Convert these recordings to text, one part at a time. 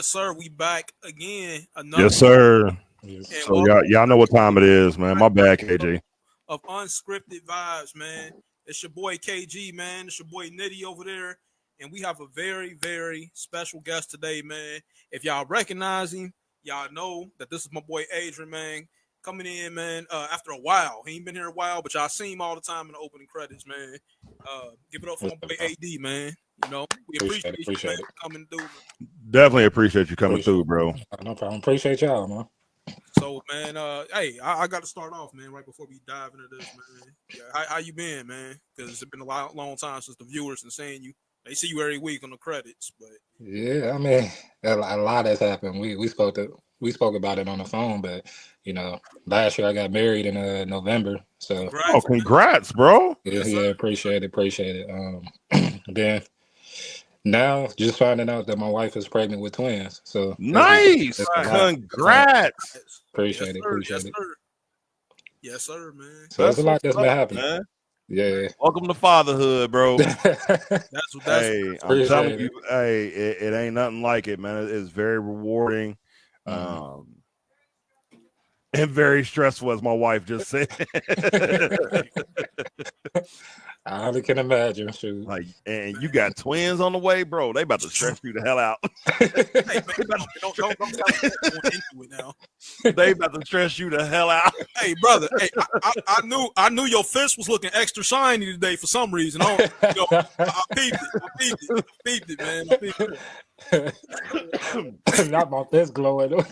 Yes, sir. We back again. Yes, sir. Yes. So y'all know what time it is, man. My bad, KG. Of Unscripted Vibes, man. It's your boy KG, man. It's your boy Nitty over there. And we have a very, very special guest today, man. If y'all recognize him, y'all know that this is my boy Adrian, man. Coming in, man, after a while. He ain't been here a while, but y'all see him all the time in the opening credits, man. Give it up for my boy AD, man. You know, we appreciate you, man, coming through. Definitely appreciate you coming through, bro. No problem. Appreciate y'all, man. So, man, hey, I got to start off, man, right before we dive into this, man. Yeah, how you been, man? Because it's been a long time since the viewers and seeing you. They see you every week on the credits, but yeah, I mean, a lot has happened. We spoke about it on the phone, but you know, last year I got married in November, so congrats, bro. Yeah, appreciate it. Then now just finding out that my wife is pregnant with twins, so nice, congrats. Appreciate it. Yes, sir, man. So there's a lot that's been happening, man. Yeah. Welcome to fatherhood, bro. that's hey, I'm telling you, hey, it ain't nothing like it, man. It's very rewarding. And very stressful, as my wife just said. I only can imagine. Shoot. Like, and you got twins on the way, bro. They about to stress you the hell out. Hey, man, don't tell into it now. They about to stress you the hell out. Hey, brother. Hey, I knew your fist was looking extra shiny today for some reason. I peeped it, man. I peeped it. Not my fist glowing.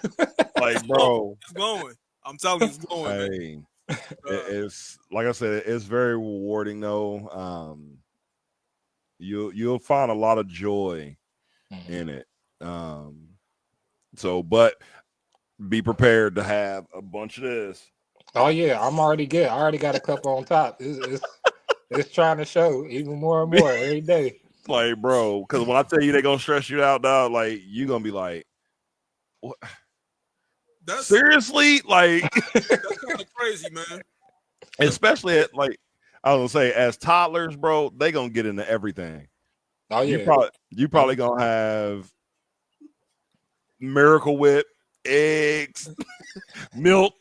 Like, bro, it's glowing. I'm telling you, it's glowing. Hey. It's like I said, it's very rewarding though. You'll find a lot of joy in it. But be prepared to have a bunch of this. Oh yeah, I'm already good. I already got a couple on top. It's trying to show even more and more every day. Like, bro, because when I tell you they're gonna stress you out, dog, like you're gonna be like, what? Seriously, like that's kind of crazy, man. Especially at, like, I was gonna say, as toddlers, bro, they gonna get into everything. Oh yeah, you probably gonna have Miracle Whip, eggs, milk,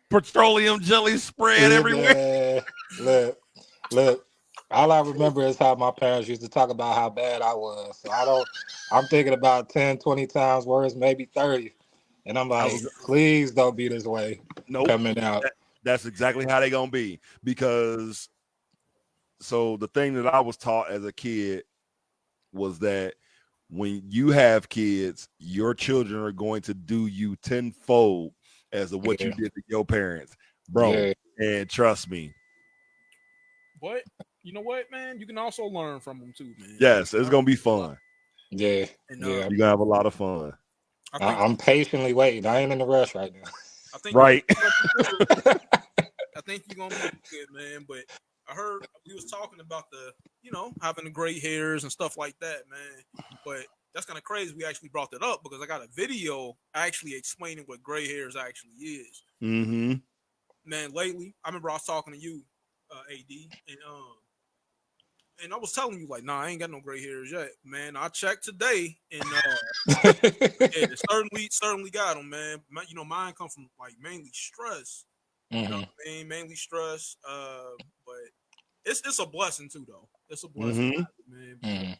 petroleum jelly spread everywhere. Look. All I remember is how my parents used to talk about how bad I was. So I'm thinking about 10, 20 times worse, maybe 30. And I'm like, please don't be this way. Coming out. That's exactly how they gonna be. Because so the thing that I was taught as a kid was that when you have kids, your children are going to do you tenfold as of what you did to your parents, bro. Yeah. And trust me. But you know what, man? You can also learn from them too, man. Yes, it's gonna be fun. Yeah, you're gonna have a lot of fun. I'm patiently waiting. I ain't in a rush right now. I think right. I think you're gonna be good, man. But I heard we was talking about having the gray hairs and stuff like that, man. But that's kind of crazy. We actually brought that up because I got a video actually explaining what gray hairs actually is. Mm-hmm. Man, lately I remember I was talking to you, AD, and and I was telling you like, nah, I ain't got no gray hairs yet, man. I checked today, and yeah, certainly got them, man. You know, mine come from like mainly stress. You know Hmm. what I mean? Mainly stress. But it's a blessing too, though. It's a blessing, Mm-hmm. man, because Hmm.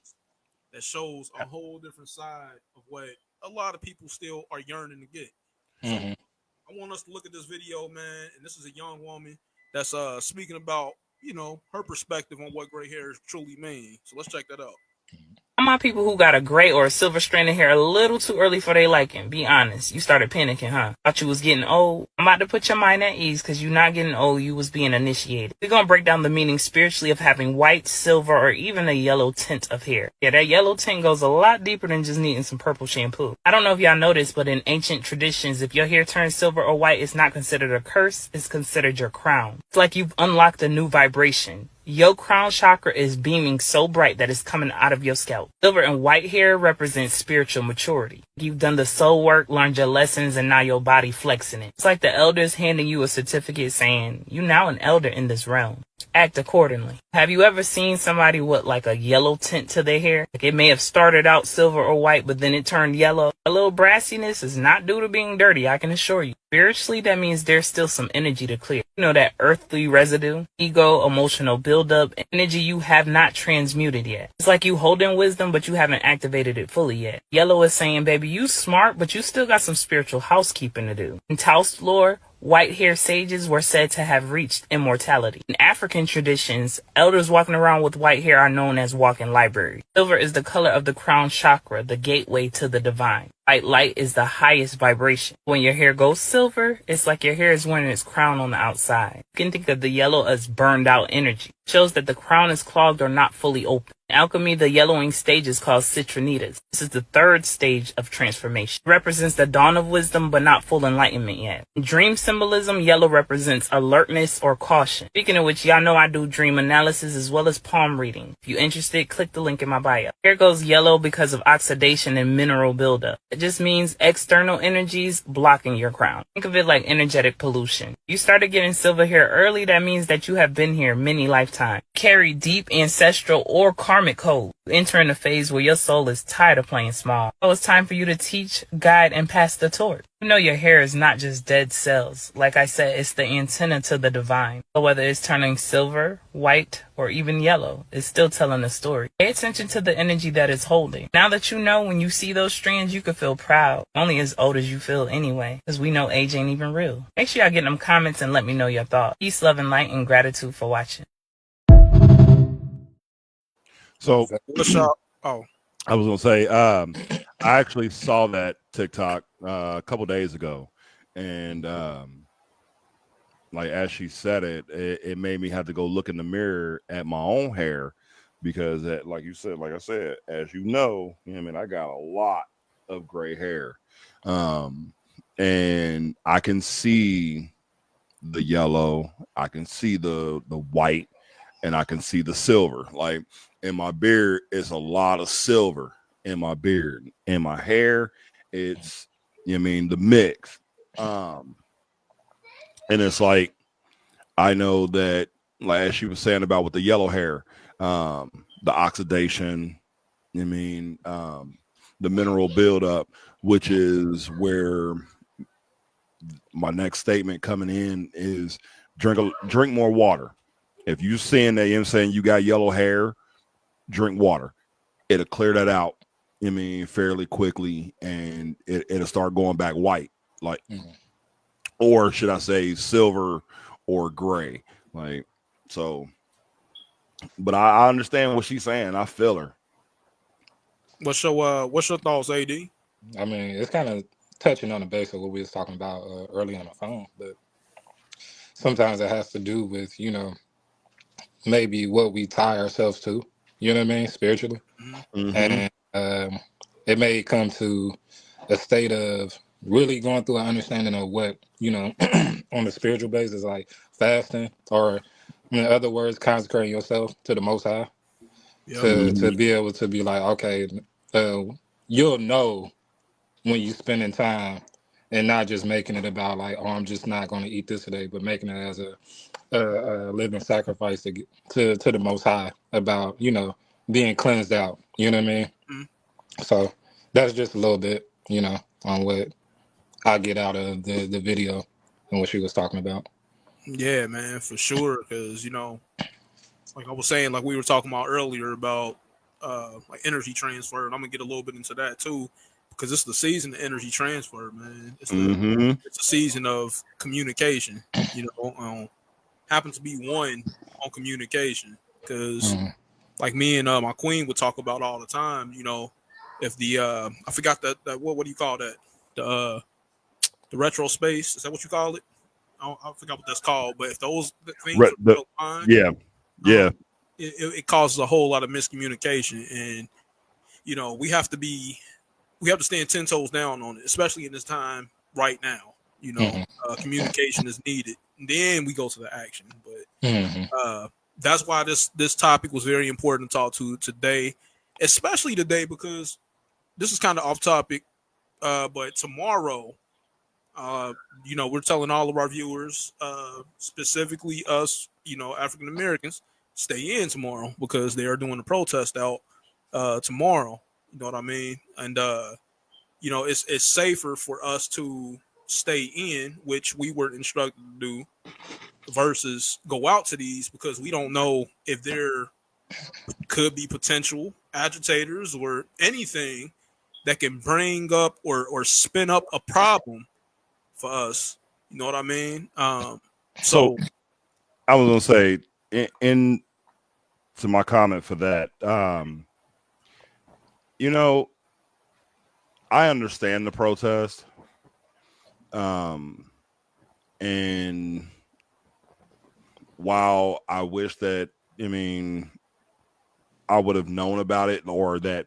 that shows a whole different side of what a lot of people still are yearning to get. So Hmm. I want us to look at this video, man, and this is a young woman that's speaking about, you know, her perspective on what gray hairs truly mean. So let's check that out. My people who got a gray or a silver strand of hair a little too early for their liking. Be honest. You started panicking, huh? Thought you was getting old. I'm about to put your mind at ease because you not getting old. You was being initiated. We're going to break down the meaning spiritually of having white, silver, or even a yellow tint of hair. Yeah, that yellow tint goes a lot deeper than just needing some purple shampoo. I don't know if y'all noticed, but in ancient traditions, if your hair turns silver or white, it's not considered a curse. It's considered your crown. It's like you've unlocked a new vibration. Your crown chakra is beaming so bright that it's coming out of your scalp. Silver and white hair represents spiritual maturity. You've done the soul work, learned your lessons, and now your body flexing it. It's like the elders handing you a certificate saying, you now an elder in this realm. Act accordingly. Have you ever seen somebody with like a yellow tint to their hair? Like it may have started out silver or white, but then it turned yellow. A little brassiness is not due to being dirty, I can assure you. Spiritually, that means there's still some energy to clear. You know, that earthly residue, ego, emotional buildup, energy you have not transmuted yet. It's like you holding wisdom, but you haven't activated it fully yet. Yellow is saying, baby, you smart, but you still got some spiritual housekeeping to do. In Taoist lore, white-haired sages were said to have reached immortality. In African traditions, elders walking around with white hair are known as walking libraries. Silver is the color of the crown chakra, the gateway to the divine. White light is the highest vibration. When your hair goes silver, it's like your hair is wearing its crown on the outside. You can think of the yellow as burned out energy. It shows that the crown is clogged or not fully open. In alchemy, the yellowing stage is called citronitas. This is the third stage of transformation. It represents the dawn of wisdom, but not full enlightenment yet. In dream symbolism, yellow represents alertness or caution. Speaking of which, y'all know I do dream analysis as well as palm reading. If you're interested, click the link in my bio. Hair goes yellow because of oxidation and mineral buildup. It just means external energies blocking your crown. Think of it like energetic pollution. You started getting silver hair early, that means that you have been here many lifetimes. Carry deep ancestral or karmic code. Entering a phase where your soul is tired of playing small. So it's time for you to teach, guide, and pass the torch. You know your hair is not just dead cells. Like I said, it's the antenna to the divine. So whether it's turning silver, white, or even yellow, it's still telling a story. Pay attention to the energy that it's holding. Now that you know, when you see those strands, you can feel proud. Only as old as you feel anyway, because we know age ain't even real. Make sure y'all get them comments and let me know your thoughts. Peace, love, and light, and gratitude for watching. So What's up? Oh, I was gonna say, I actually saw that TikTok a couple days ago, and like as she said it made me have to go look in the mirror at my own hair because, like you said, like I said, as you know, I mean, I got a lot of gray hair, and I can see the yellow, I can see the white, and I can see the silver. Like in my beard, it's a lot of silver in my beard. In my hair, it's I mean the mix. Um, and it's like I know that, like as she was saying about with the yellow hair, the oxidation. I mean, the mineral buildup, which is where my next statement coming in is drink more water. If you seeing that, I'm saying you got yellow hair, drink water. It'll clear that out. I mean, fairly quickly, and it'll start going back white, like, or should I say, silver or gray, like. So, but I understand what she's saying. I feel her. what's your thoughts, AD? I mean, it's kind of touching on the base of what we was talking about early on the phone, but sometimes it has to do with, maybe what we tie ourselves to, you know what I mean, spiritually. Mm-hmm. And it may come to a state of really going through an understanding of what, on the spiritual basis, like fasting, or in other words, consecrating yourself to the Most High, Yep. to be able to be like, okay, you'll know when you spending time and not just making it about like, oh, I'm just not going to eat this today, but making it as a living sacrifice to the Most High, about being cleansed out. You know what I mean? Mm. So that's just a little bit, on what I get out of the video and what she was talking about. Yeah, man, for sure. Because like I was saying, like we were talking about earlier about like energy transfer, and I'm gonna get a little bit into that too, because it's the season of energy transfer, man. It's a season of communication. Happens to be one on communication, because Mm. like me and my queen would talk about all the time. If the I forgot that what do you call that, the retro space, is that what you call it? I forgot what that's called, but if those things are aligned, Yeah. um, it causes a whole lot of miscommunication, and we have to stand 10 toes down on it, especially in this time right now. Communication is needed, and then we go to the action. But that's why this topic was very important to talk to today, especially today, because this is kind of off topic. But tomorrow, we're telling all of our viewers, specifically us, African Americans, stay in tomorrow because they are doing a protest out tomorrow. You know what I mean? And it's safer for us to stay in, which we were instructed to do, versus go out to these, because we don't know if there could be potential agitators or anything that can bring up or spin up a problem for us. You know what I mean? So So I was gonna say in to my comment for that. I understand the protest. And while I wish that, I would have known about it, or that,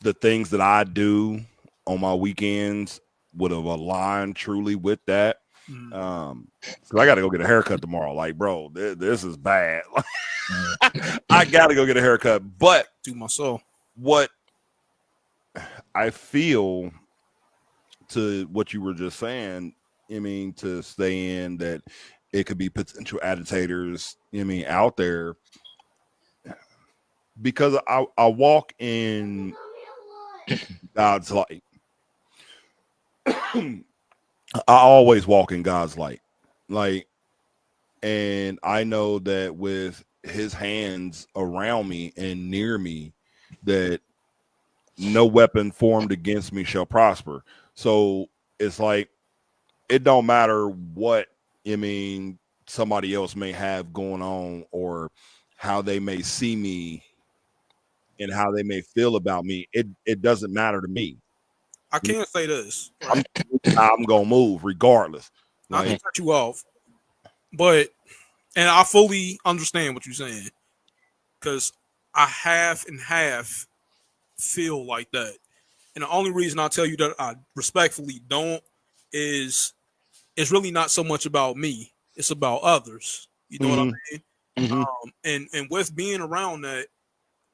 the things that I do on my weekends would have aligned truly with that. Because I got to go get a haircut tomorrow. Like, bro, this is bad. I got to go get a haircut. But do my soul. What I feel, to what you were just saying, to stay in, that it could be potential agitators, out there, because I walk in God's light. I always walk in God's light. And I know that with his hands around me and near me, that no weapon formed against me shall prosper. So it's like, it don't matter what, somebody else may have going on, or how they may see me and how they may feel about me. It doesn't matter to me. I can't say this, right? I'm going to move regardless. Not to cut you off, but, and I fully understand what you're saying, because I half and half feel like that. And the only reason I tell you that I respectfully don't is it's really not so much about me. It's about others. You know what I mean? And with being around that,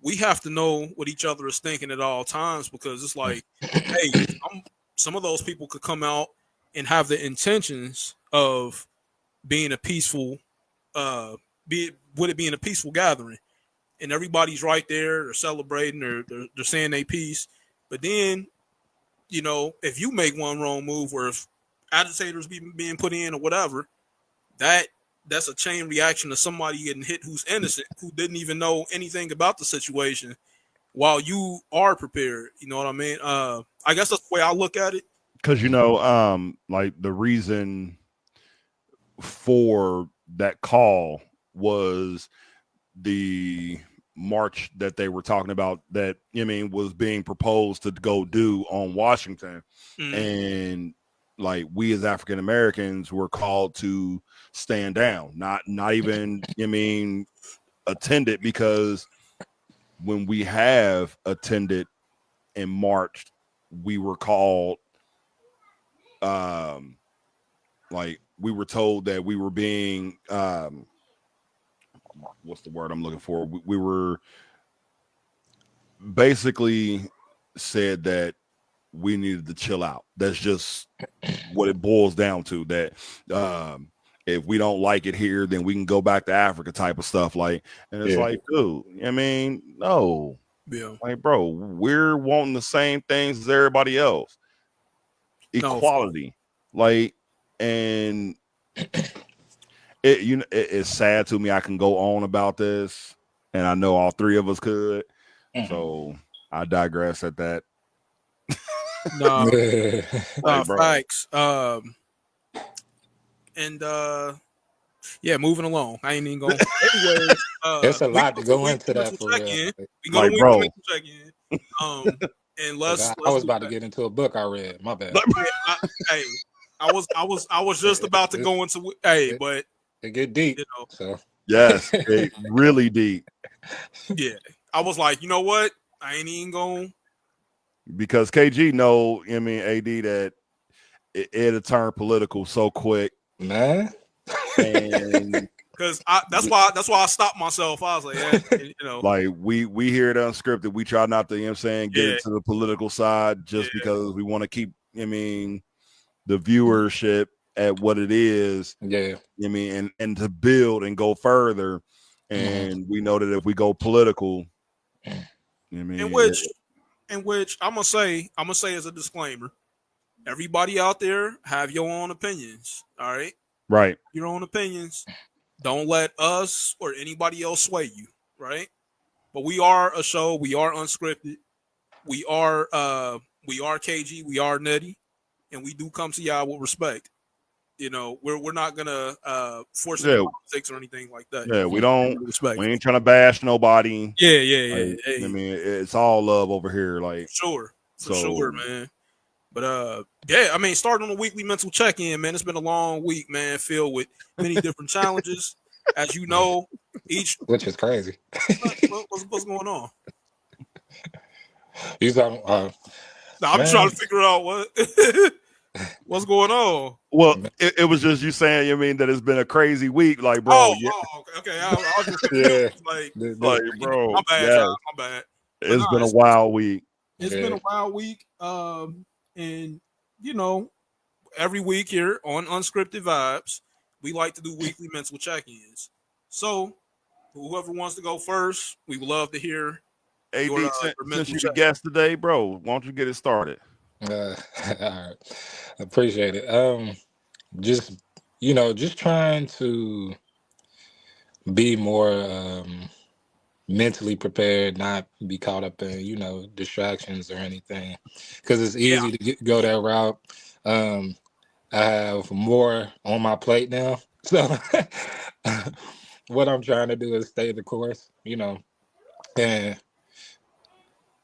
we have to know what each other is thinking at all times, because it's like, hey, some of those people could come out and have the intentions of being a peaceful, being a peaceful gathering, and everybody's right there, they're celebrating, they're saying they peace, but then, if you make one wrong move, or if agitators being put in or whatever, that's a chain reaction to somebody getting hit who's innocent, who didn't even know anything about the situation, while you are prepared. You know what I mean? I guess that's the way I look at it. Because like, the reason for that call was the march that they were talking about, that was being proposed to go do on Washington. And like, we as African Americans were called to stand down, not even attend it, because when we have attended and marched, we were called, like, we were told that we were being, what's the word I'm looking for? We were basically said that we needed to chill out. That's just what it boils down to. That if we don't like it here, then we can go back to Africa type of stuff. Like, and it's like, dude, I mean, no. Yeah. Like, bro, we're wanting the same things as everybody else. Equality. Like, and it's sad to me. I can go on about this, and I know all three of us could. So I digress at that. No, Like, bro. facts. Yeah, moving along. I ain't even going. Anyways, it's a lot to go into that for real. We go to weekly mental check-in. And let's I was about to get into a book I read. My bad. I was just about to go into but it get deep. You know, so yes, it really deep. Yeah, I was like, you know what? I ain't even going because KG know. I mean, AD that it'll turn political so quick, man. And because that's why I stopped myself. I was like, yeah, you know, like we hear it unscripted. We try not to, you know what I'm saying, get into the political side just because we want to keep, I mean, the viewership at what it is. Yeah. I mean, and to build and go further. And we know that if we go political, I mean, in which I'm gonna say as a disclaimer, everybody out there have your own opinions. All right. Right. Your own opinions. Don't let us or anybody else sway you, right? But we are a show. We are unscripted. We are KG. We are Nitty, and we do come to y'all with respect. You know, we're not gonna force any politics or anything like that. Yeah, we don't. We ain't trying to bash nobody. Yeah. Like, I mean, it's all love over here. Like, for sure, man. But yeah, I mean, starting on the weekly mental check-in, man. It's been a long week, man, filled with many different challenges. As you know, which is crazy. What's going on? I'm trying to figure out what's going on. Well, it was just you saying. I mean, that it's been a crazy week, like, bro. Okay. I was just like, bro. My bad, y'all. My bad. It's been a wild week. It's been a wild week. And you know, every week here on Unscripted Vibes, we like to do weekly mental check-ins. So, whoever wants to go first, we would love to hear. AD, since you're the guest today, bro, why don't you get it started? All right, appreciate it. Just trying to be more mentally prepared, not be caught up in distractions or anything, because it's easy to go that route. I have more on my plate now, so what I'm trying to do is stay the course, and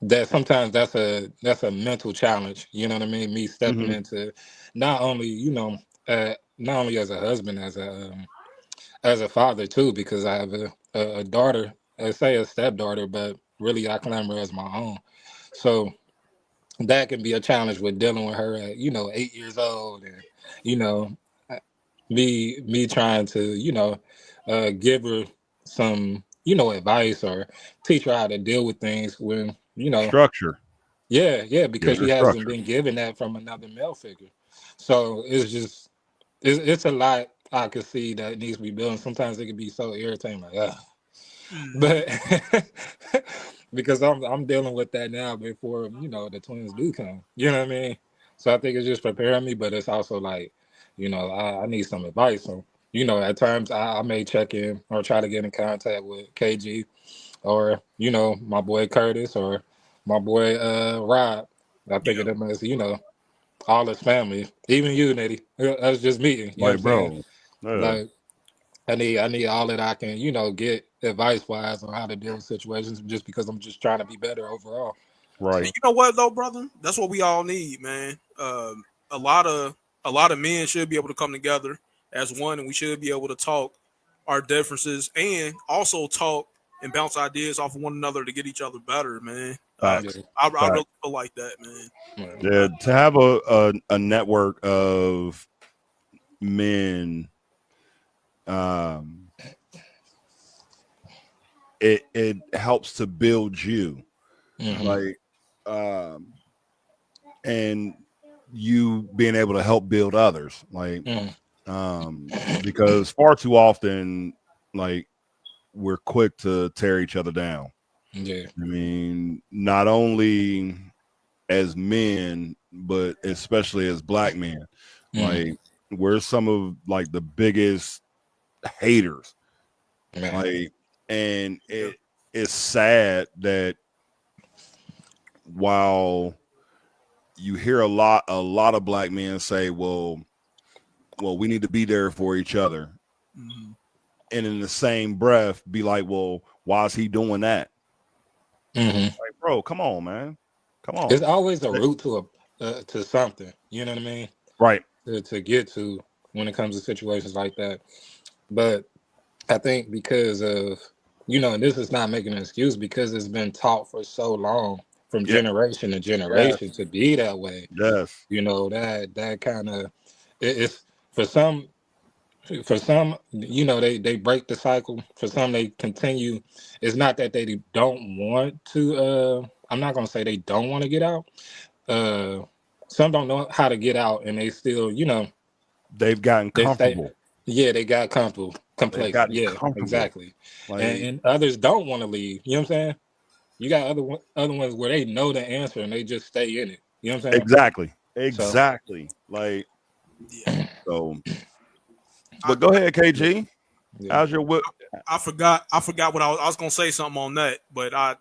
that sometimes that's a mental challenge. You know what I mean? Me stepping into not only as a husband, as a father too, because I have a daughter. I say a stepdaughter, but really I claim her as my own. So that can be a challenge with dealing with her at 8 years old, and me trying to give her some advice or teach her how to deal with things when structure. Yeah, because she hasn't been given that from another male figure. So it's a lot I could see that needs to be built. Sometimes it can be so irritating, like but because I'm dealing with that now before the twins do come. You know what I mean? So I think it's just preparing me, but it's also like, I need some advice. So at times I may check in or try to get in contact with KG or my boy Curtis or my boy Rob. I think of them as all his family, even you, Nitty. That's just meeting. You know what I'm saying? Like I need all that I can, get advice wise on how to deal with situations, just because I'm just trying to be better overall. Right. You know what though, brother? That's what we all need, man. A lot of men should be able to come together as one, and we should be able to talk our differences and also talk and bounce ideas off of one another to get each other better, man. I really feel like that, man. Yeah, to have a network of men, it helps to build you, like, and you being able to help build others, like, Because far too often, like, we're quick to tear each other down. Yeah. I mean, not only as men, but especially as black men. Like, we're some of like the biggest haters. Man. Like, and it's sad that while you hear a lot of black men say, well, we need to be there for each other. And in the same breath, be like, well, why is he doing that? Like, bro, come on, man. Come on. It's always a route to something. You know what I mean? Right. To get to when it comes to situations like that. But I think because of, and this is not making an excuse, because it's been taught for so long from generation to generation to be that way. Yes. That kind of it's for some, they break the cycle. For some, they continue. It's not that they don't want to. I'm not gonna say they don't want to get out. Some don't know how to get out, and they still, they've gotten they stay. comfortable. Yeah, they got comfortable, They've complacent. gotten Yeah, comfortable. exactly. Like, And others don't want to leave. You know what I'm saying? You got other ones where they know the answer and they just stay in it. You know what I'm saying? exactly. Like, Yeah. so. But go ahead, KG. Yeah. How's your whip? I forgot what I was gonna say something on that, but I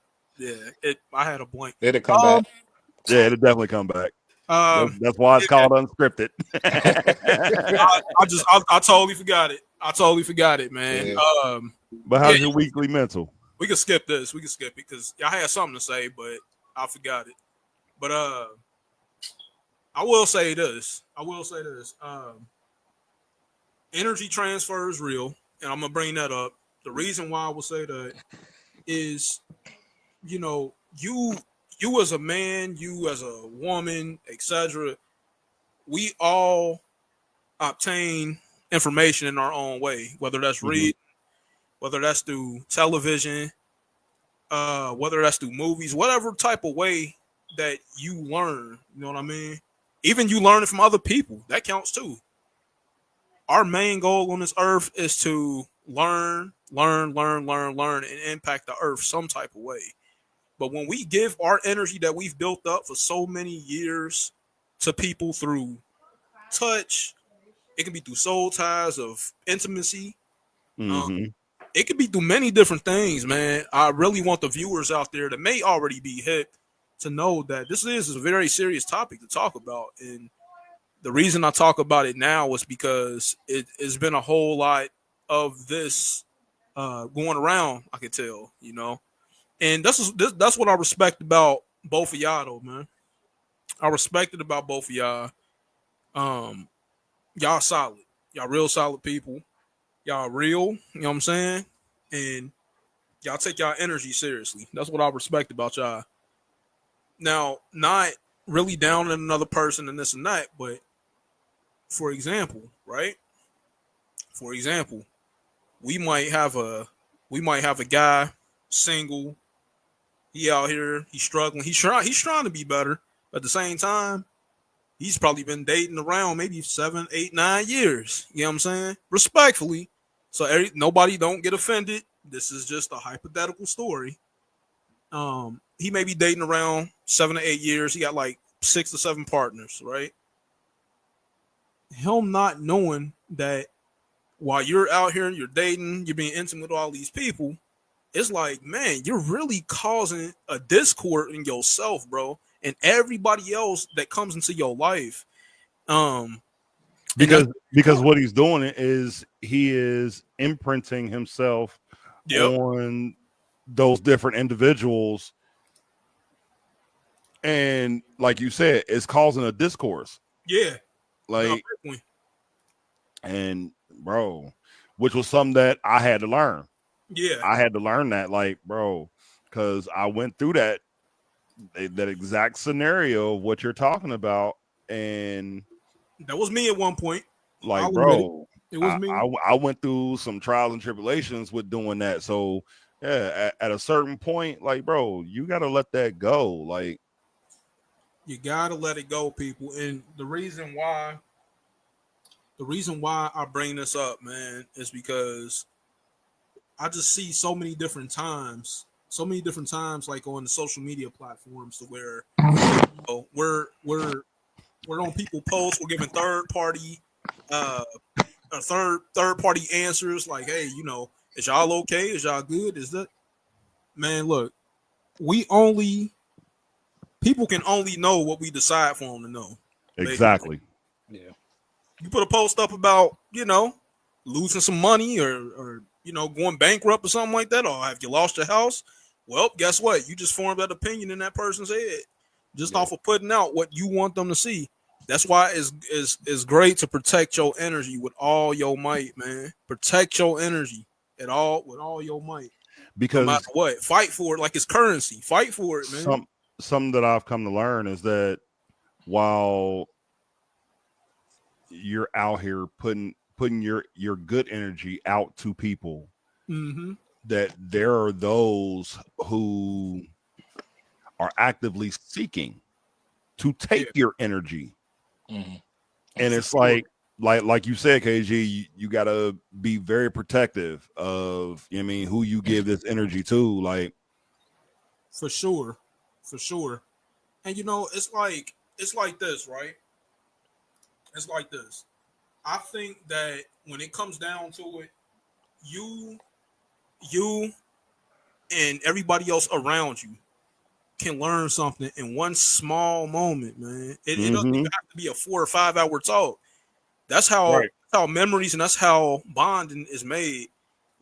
had a blank. It'll come back. Yeah, it'll definitely come back. Um, That's why it's called unscripted. I totally forgot it. Man. Yeah. But how's your weekly mental? We can skip this. We can skip it because I had something to say, but I forgot it. But I will say this. Energy transfer is real, and I'm gonna bring that up. The reason why I will say that is, you as a man, you as a woman, etc. We all obtain information in our own way, whether that's reading, whether that's through television, whether that's through movies, whatever type of way that you learn. You know what I mean? Even you learning from other people, that counts too. Our main goal on this earth is to learn, and impact the earth some type of way. But when we give our energy that we've built up for so many years to people through touch, it can be through soul ties of intimacy. It could be through many different things, man. I really want the viewers out there that may already be hip to know that this is a very serious topic to talk about. And the reason I talk about it now is because it's been a whole lot of this going around, I can tell, And that's what I respect about both of y'all, though, man. I respect it about both of y'all. Y'all solid. Y'all real solid people. Y'all real, you know what I'm saying? And y'all take y'all energy seriously. That's what I respect about y'all. Now, not really down on another person and this and that, but for example, right? For example, we might have a guy single. He out here, he's struggling. He's trying to be better. But at the same time, he's probably been dating around maybe 7, 8, 9 years. You know what I'm saying? Respectfully. So nobody don't get offended. This is just a hypothetical story. He may be dating around 7 to 8 years. He got like 6 to 7 partners, right? Him not knowing that while you're out here and you're dating, you're being intimate with all these people, it's like, man, you're really causing a discord in yourself, bro, and everybody else that comes into your life. Because what he's doing is he is imprinting himself on those different individuals, and like you said, it's causing a discourse. Yeah, like, and bro, which was something that I had to learn. Yeah, I had to learn that, like, bro, because I went through that exact scenario of what you're talking about, and that was me at one point. Like, bro, it was me. I went through some trials and tribulations with doing that. So yeah, at a certain point, like, bro, you gotta let that go. Like, you gotta let it go, people. And the reason why the reason why I bring this up, man, is because I just see so many different times, like on the social media platforms, to where we're on people posts, we're giving uh, third party answers, like, hey, is y'all okay? Is y'all good? Is that, man? Look, people can only know what we decide for them to know. Basically. Exactly. Yeah. You put a post up about, losing some money or going bankrupt or something like that, or have you lost your house? Well, guess what? You just formed that opinion in that person's head just off of putting out what you want them to see. That's why it's great to protect your energy with all your might, man. Protect your energy with all your might. Because no matter what, fight for it like it's currency. Fight for it, man. Something that I've come to learn is that while you're out here putting your good energy out to people, Mm-hmm. that there are those who are actively seeking to take your energy. Mm-hmm. And it's like you said, KG, you gotta be very protective of, who you give this energy to. Like, for sure. And it's like this, right? It's like this. I think that when it comes down to it, you and everybody else around you can learn something in one small moment, man. It doesn't even have to be a 4 or 5 hour talk. That's how memories and that's how bonding is made.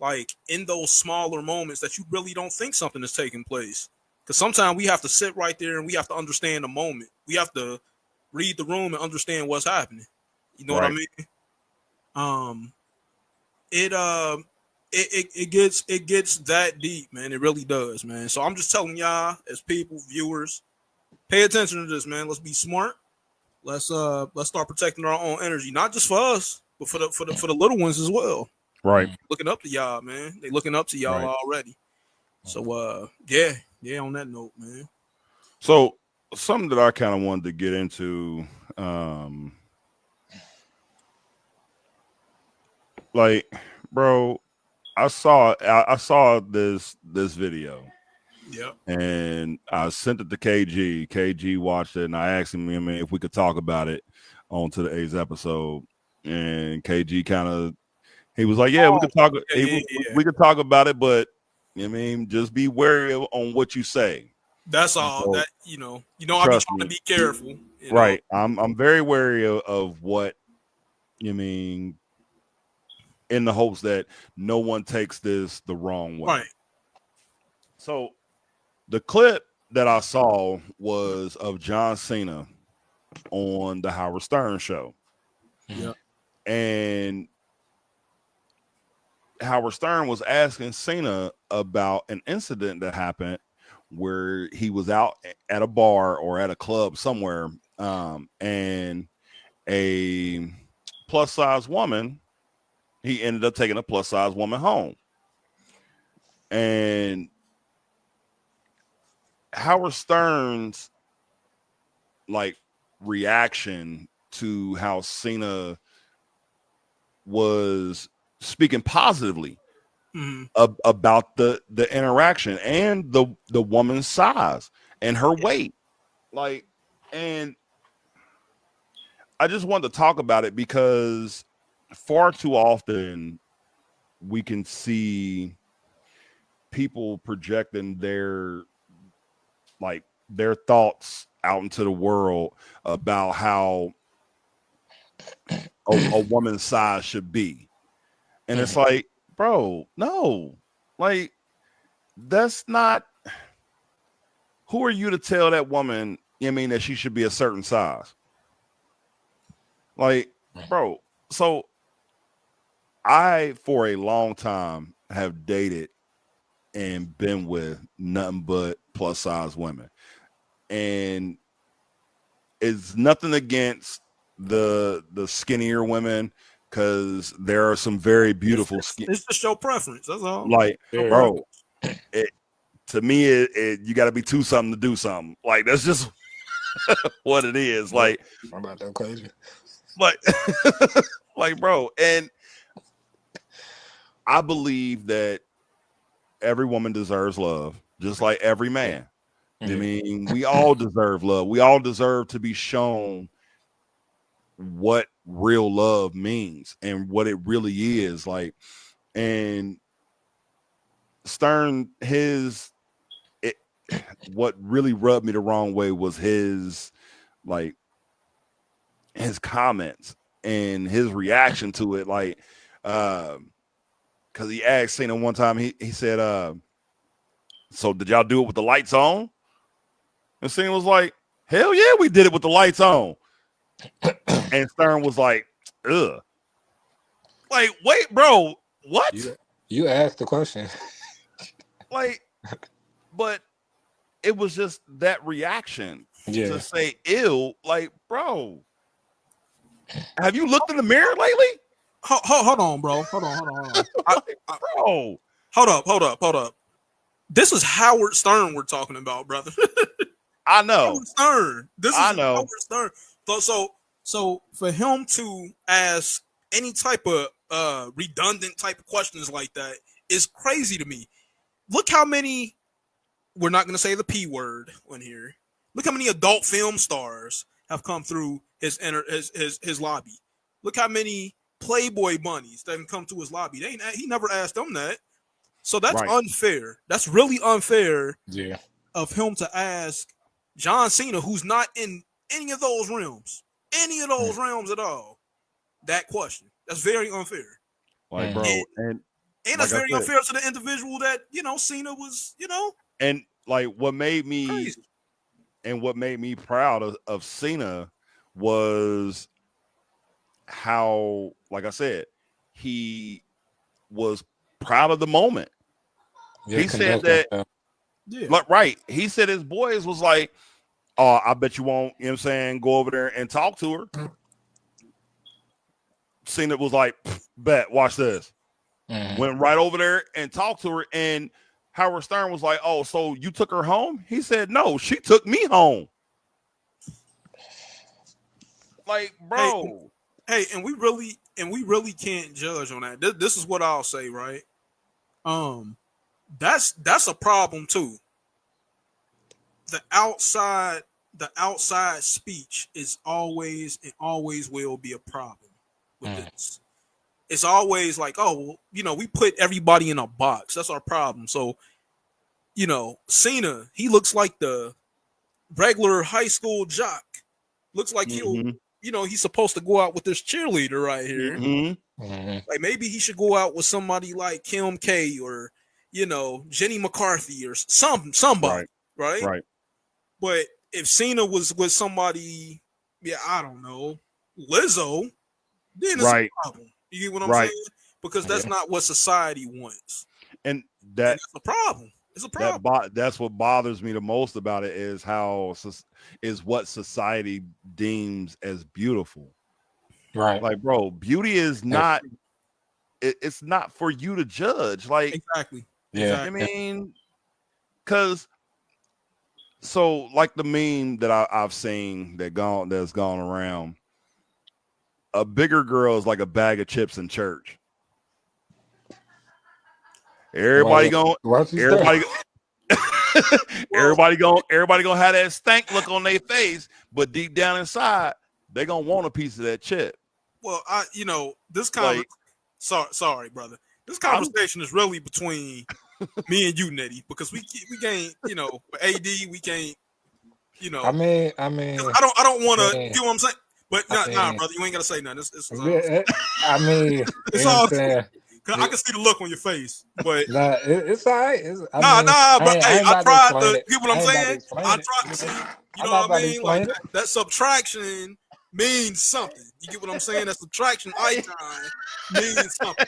Like in those smaller moments that you really don't think something is taking place. Because sometimes we have to sit right there and we have to understand the moment. We have to read the room and understand what's happening. You know what I mean? It gets that deep, man. It really does, man. So I'm just telling y'all, as people, viewers, pay attention to this, man. Let's be smart. Let's start protecting our own energy, not just for us, but for the little ones as well. Right. Looking up to y'all, man. They looking up to y'all already. So yeah. On that note, man. So something that I kind of wanted to get into, like, bro, I saw this video. Yep. And I sent it to KG. KG watched it, and I asked him, if we could talk about it on today's episode. And KG he was like, "Yeah, we could talk. We could talk about it, but just be wary on what you say." That's all. So, that I be trying to be careful. Right. I'm very wary of what in the hopes that no one takes this the wrong way. Right. So the clip that I saw was of John Cena on the Howard Stern show. Yeah. And Howard Stern was asking Cena about an incident that happened where he was out at a bar or at a club somewhere, and a plus size woman, he ended up taking a plus size woman home. And Howard Stern's reaction to how Cena was speaking positively about the interaction and the woman's size and her weight. And I just wanted to talk about it because far too often we can see people projecting their thoughts out into the world about how a woman's size should be. And it's like, bro, no, that's not, who are you to tell that woman, that she should be a certain size? Bro, so I, for a long time, have dated and been with nothing but plus size women. And it's nothing against the skinnier women, because there are some very beautiful it's just your preference. That's all. Bro, to me, you got to be two something to do something. That's just what it is. I'm about to go crazy. Like, bro, and I believe that every woman deserves love, just like every man. Yeah. I mean, we all deserve love. We all deserve to be shown what real love means and what it really is. Like, and Stern, what really rubbed me the wrong way was his comments and his reaction to it. Like, because he asked Cena one time, he said, so did y'all do it with the lights on? And Cena was like, hell yeah, we did it with the lights on. And Stern was like, ugh. Like, wait, bro, what? You asked the question. Like, but it was just that reaction to say ill. Like, bro, have you looked in the mirror lately? Hold on, bro. Hold on. Bro. Hold up. This is Howard Stern we're talking about, brother. I know. Howard Stern. This is Howard Stern. So for him to ask any type of redundant type of questions like that is crazy to me. Look how many, we're not going to say the P word on here. Look how many adult film stars have come through his lobby. Look how many Playboy bunnies that can come to his lobby. He never asked them that. So that's unfair. That's really unfair of him to ask John Cena, who's not in any of those realms at all, that question. That's very unfair. Like, bro, and that's very unfair to the individual that, Cena was, And like what made me crazy. And what made me proud of Cena was how, like I said, he was proud of the moment. He said that, he said his boys was like, oh, I bet you won't, you know what I'm saying, go over there and talk to her. Cena was like, bet, watch this. Went right over there and talked to her, and Howard Stern was like, oh, so you took her home? He said, no, she took me home. Like, bro. Hey, and we really can't judge on that. This is what I'll say, right? That's a problem too. The outside speech is always and always will be a problem with this. It's always like, oh, we put everybody in a box. That's our problem. So, Cena, he looks like the regular high school jock. Looks like he's supposed to go out with this cheerleader right here. Like maybe he should go out with somebody like Kim K or, Jenny McCarthy or somebody, right? But if Cena was with somebody, I don't know, Lizzo, then it's a problem. You get what I'm saying? Because that's not what society wants. And that's a problem. It's a problem. That's what bothers me the most about it is what society deems as beautiful. Right. Like, bro, beauty is not, it's not for you to judge. Like, exactly. Yeah. I mean, because, so like the meme that I've seen that's gone around, a bigger girl is like a bag of chips in church. Everybody gonna have that stank look on their face, but deep down inside, they gonna want a piece of that chip. Well, this sorry, brother. This conversation is really between me and you, Nitty, because we can't, AD, we can't, I mean, I don't want to, you know what I'm saying? But nah, brother, you ain't gotta say nothing. I mean, it's all good. I can see the look on your face, but it's all right. But I tried to get what I'm saying. I tried to see, you know what I mean? Like that subtraction means something. You get what I'm saying? That subtraction icon means something.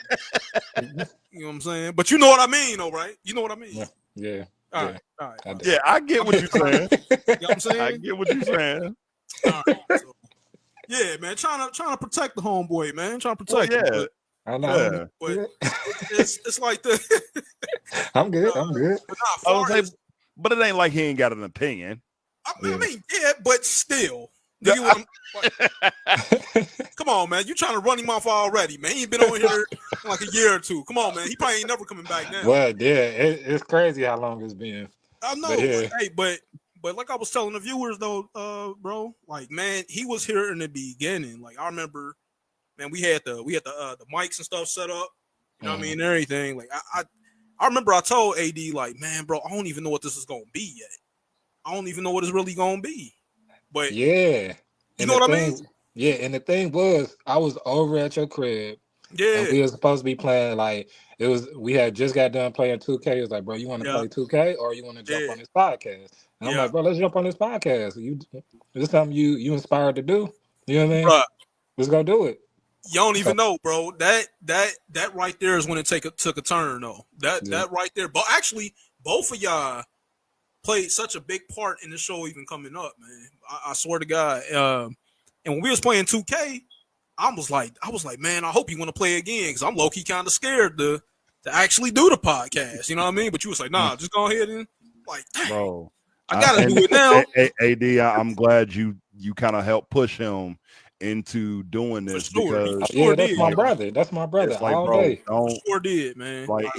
You know what I'm saying? But you know what I mean, though, right? You know what I mean? Yeah. All right. Yeah, I get what you're saying. You know what I'm saying? I get what you're saying. All right, so, yeah, man, trying to protect the homeboy, man. Trying to protect him. But, I know. But it's like the I'm good. But it ain't like he ain't got an opinion. I mean, yeah, but still, You get what come on, man. You trying to run him off already, man. He ain't been on here in like a year or two. Come on, man. He probably ain't never coming back now. Well, yeah, it's crazy how long it's been. I know. But yeah. Hey, but like I was telling the viewers though, bro, like man, he was here in the beginning. Like I remember, man, we had the mics and stuff set up. You know what I mean? And everything. Like I remember I told AD, like, man, bro, I don't even know what this is gonna be yet. I don't even know what it's really gonna be. But yeah. You know what I mean? Yeah, and the thing was, I was over at your crib. Yeah. And we were supposed to be playing, like, we had just got done playing 2K. It was like, bro, you want to play 2K or you want to jump on this podcast? And I'm like, bro, let's jump on this podcast. Is this something you inspired to do? You know what I mean? Bruh, let's go do it. You don't even know, bro. That right there is when it took a turn, though. That right there. But actually, both of y'all played such a big part in the show even coming up, man. I swear to God. And when we was playing 2K, I was like, man, I hope you want to play again because I'm low key kind of scared to actually do the podcast. You know what I mean? But you was like, nah, just go ahead and like, bro, I gotta do it now. AD, I'm glad you kind of helped push him into doing this because that's my brother. That's my brother. Like, all bro, day. Sure did, man. Like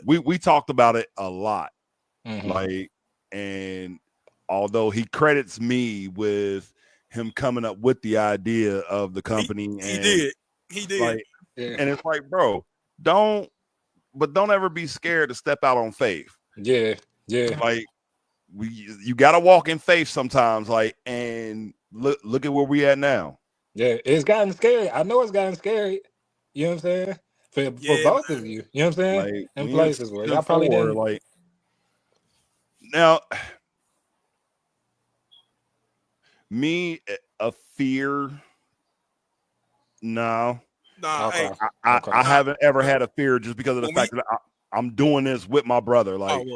we talked about it a lot. Like, and although he credits me with him coming up with the idea of the company, he did. Like, and it's like, bro, don't ever be scared to step out on faith. Yeah. Like, you gotta walk in faith sometimes. Like, and look at where we at now. Yeah, it's gotten scary. I know it's gotten scary. You know what I'm saying? For both of you. You know what I'm saying? Like, in places where y'all probably didn't. Like, now, me, a fear, no. Nah, okay. I haven't ever had a fear just because of the fact that I'm doing this with my brother. Like,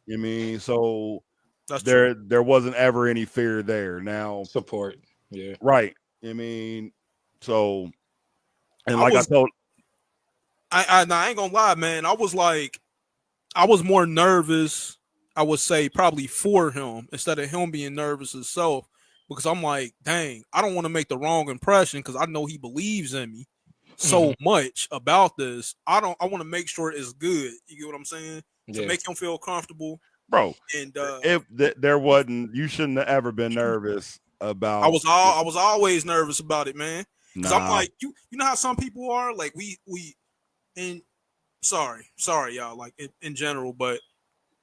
you mean, so that's there wasn't ever any fear there. Now, support, yeah, right. I mean, so, and I ain't gonna lie, man. I was more nervous, I would say, probably for him instead of him being nervous himself, because I'm like, dang, I don't want to make the wrong impression because I know he believes in me so much about this. I want to make sure it's good. You get what I'm saying? To make him feel comfortable, bro. And if there wasn't, you shouldn't have ever been nervous about. I was always nervous about it, man. Because I'm like, you know how some people are, like and sorry y'all, like in general, but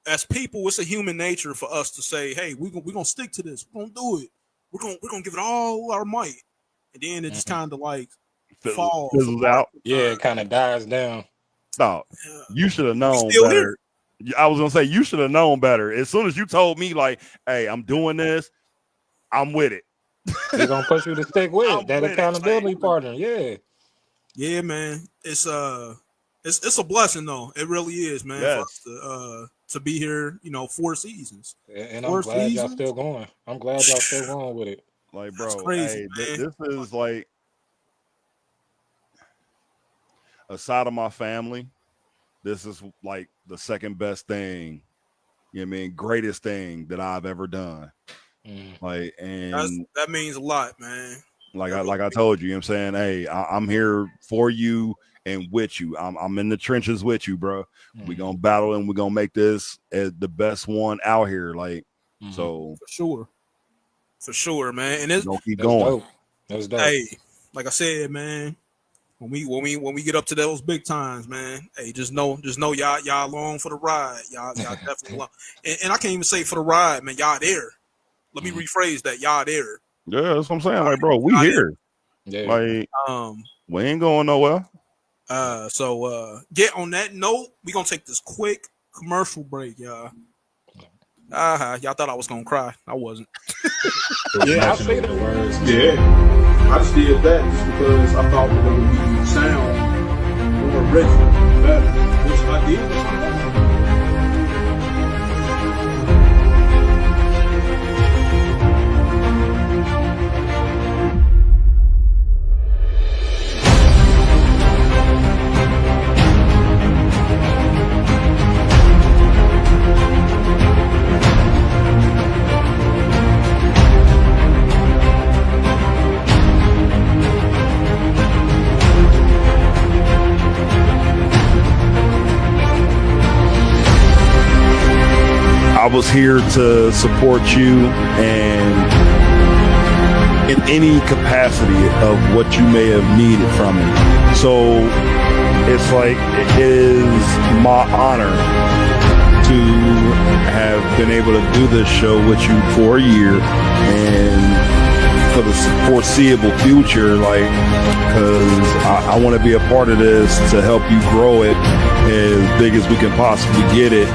as people, it's a human nature for us to say, hey, we're gonna stick to this, we're gonna do it, we're gonna give it all our might, and then it just kind of like falls out. Yeah, it kind of dies down. Stop. You should have known better. I was gonna say you should have known better. As soon as you told me, like, hey, I'm doing this, I'm with it. They're gonna push you to stick with that accountability partner. Yeah, man. It's a blessing though. It really is, man. Yes. For us to be here, 4 seasons. And I'm glad y'all still going. I'm glad y'all still going with it. Like, bro, that's crazy, hey, this is like, aside of my family, this is like the second best thing, you know what I mean, greatest thing that I've ever done. Like, and that means a lot, man. Like I told you, you know what I'm saying, hey, I'm here for you and with you. I'm in the trenches with you, bro. We're gonna battle and we're gonna make this as the best one out here. Like, so for sure, man. And it's gonna keep going. That was dope. Hey, like I said, man, when we get up to those big times, man, hey, just know y'all along for the ride. Y'all definitely along. And I can't even say for the ride, man. Y'all there. Let me rephrase that. Y'all there. Yeah, that's what I'm saying. Like, bro, we here. Yeah. Like, we ain't going nowhere. So get on that note, we're gonna take this quick commercial break, y'all. Y'all thought I was gonna cry. I wasn't. Yeah, I see the words. Yeah. I just did that just because I thought it would sound more original, better, which I did. was here to support you and in any capacity of what you may have needed from it. So it's like it is my honor to have been able to do this show with you for a year and for the foreseeable future, like, because I want to be a part of this to help you grow it as big as we can possibly get it.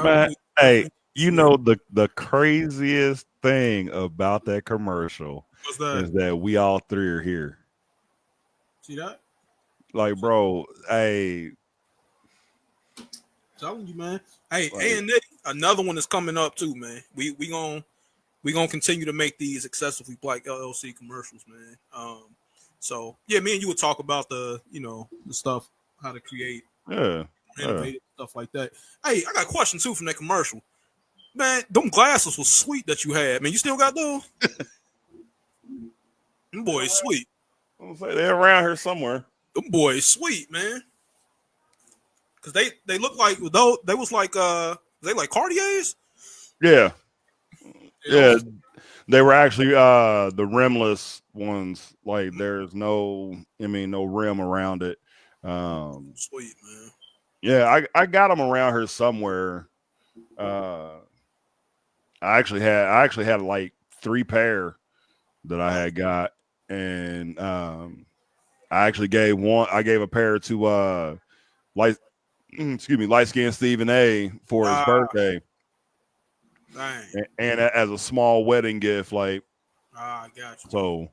Man, hey, you know the craziest thing about that commercial is that we all three are here. See that? Like, bro, hey, telling you, man. Hey, and Nitty, another one is coming up too, man. We gonna continue to make these excessively black LLC commercials, man. So yeah, me and you would talk about the stuff, how to create, innovative stuff like that. Hey, I got a question too from that commercial. Man, them glasses was sweet that you had. Man, you still got those? Them boys sweet. I'm say they're around here somewhere. Them boys sweet, man. Cause they look like though they was like they like Cartiers. Yeah. Yeah. They were actually the rimless ones. Like there's no rim around it. Sweet, man. Yeah, I got them around here somewhere. I actually had like 3 pair that I had got, and I actually gave a pair to light skinned Stephen A for his birthday. Dang. And as a small wedding gift, like I got you. So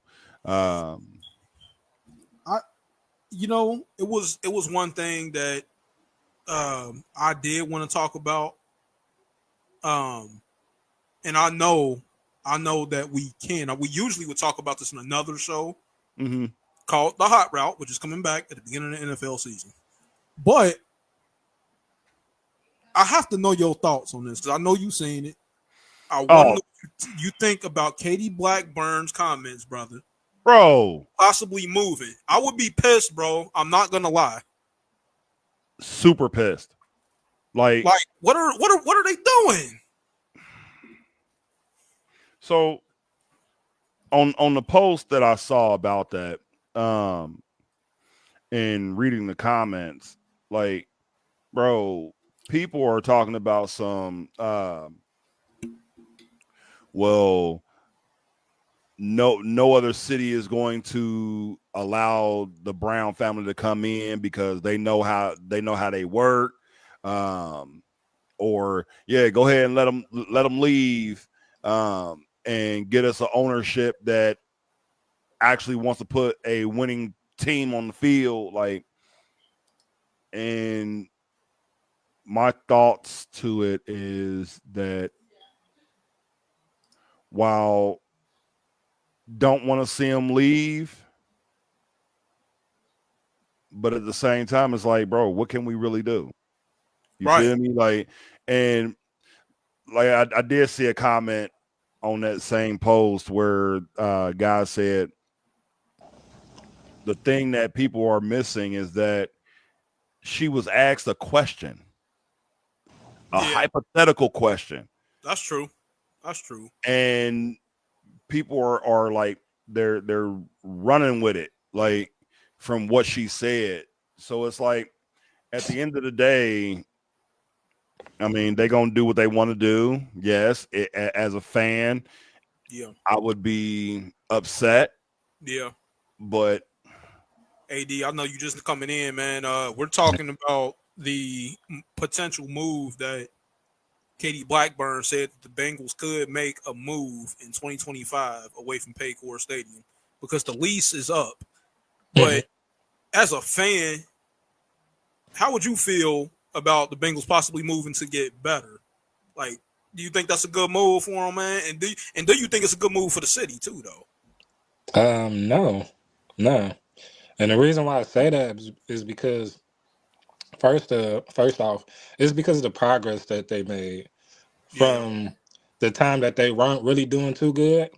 it was one thing that I did want to talk about. And I know that we can. We usually would talk about this in another show called The Hot Route, which is coming back at the beginning of the NFL season. But I have to know your thoughts on this because I know you've seen it. I want to know what you think about Katie Blackburn's comments, brother. Bro. Possibly moving. I would be pissed, bro. I'm not gonna lie. Super pissed. Like what are they doing? So on the post that I saw about that, and reading the comments, like, bro, people are talking about some no other city is going to allow the Brown family to come in because they know how they work. Or yeah, go ahead and let them leave. And get us an ownership that actually wants to put a winning team on the field. Like, and my thoughts to it is that while don't want to see them leave, but at the same time, it's like, bro, what can we really do? You feel me? Like, and like I did see a comment on that same post where guys said the thing that people are missing is that she was asked a question, a hypothetical question. That's true. And people are like they're running with it, like from what she said. So it's like at the end of the day, I mean, they're gonna do what they want to do. Yes, as a fan, Yeah. I would be upset, Yeah. but AD, I know you just coming in, man. We're talking about the potential move that Katie Blackburn said that the Bengals could make a move in 2025 away from Paycor Stadium because the lease is up. But as a fan, how would you feel about the Bengals possibly moving to get better? Like, do you think that's a good move for them, man? And do you think it's a good move for the city too, though? No, no. And the reason why I say that is because first off, it's because of the progress that they made Yeah, from the time that they weren't really doing too good,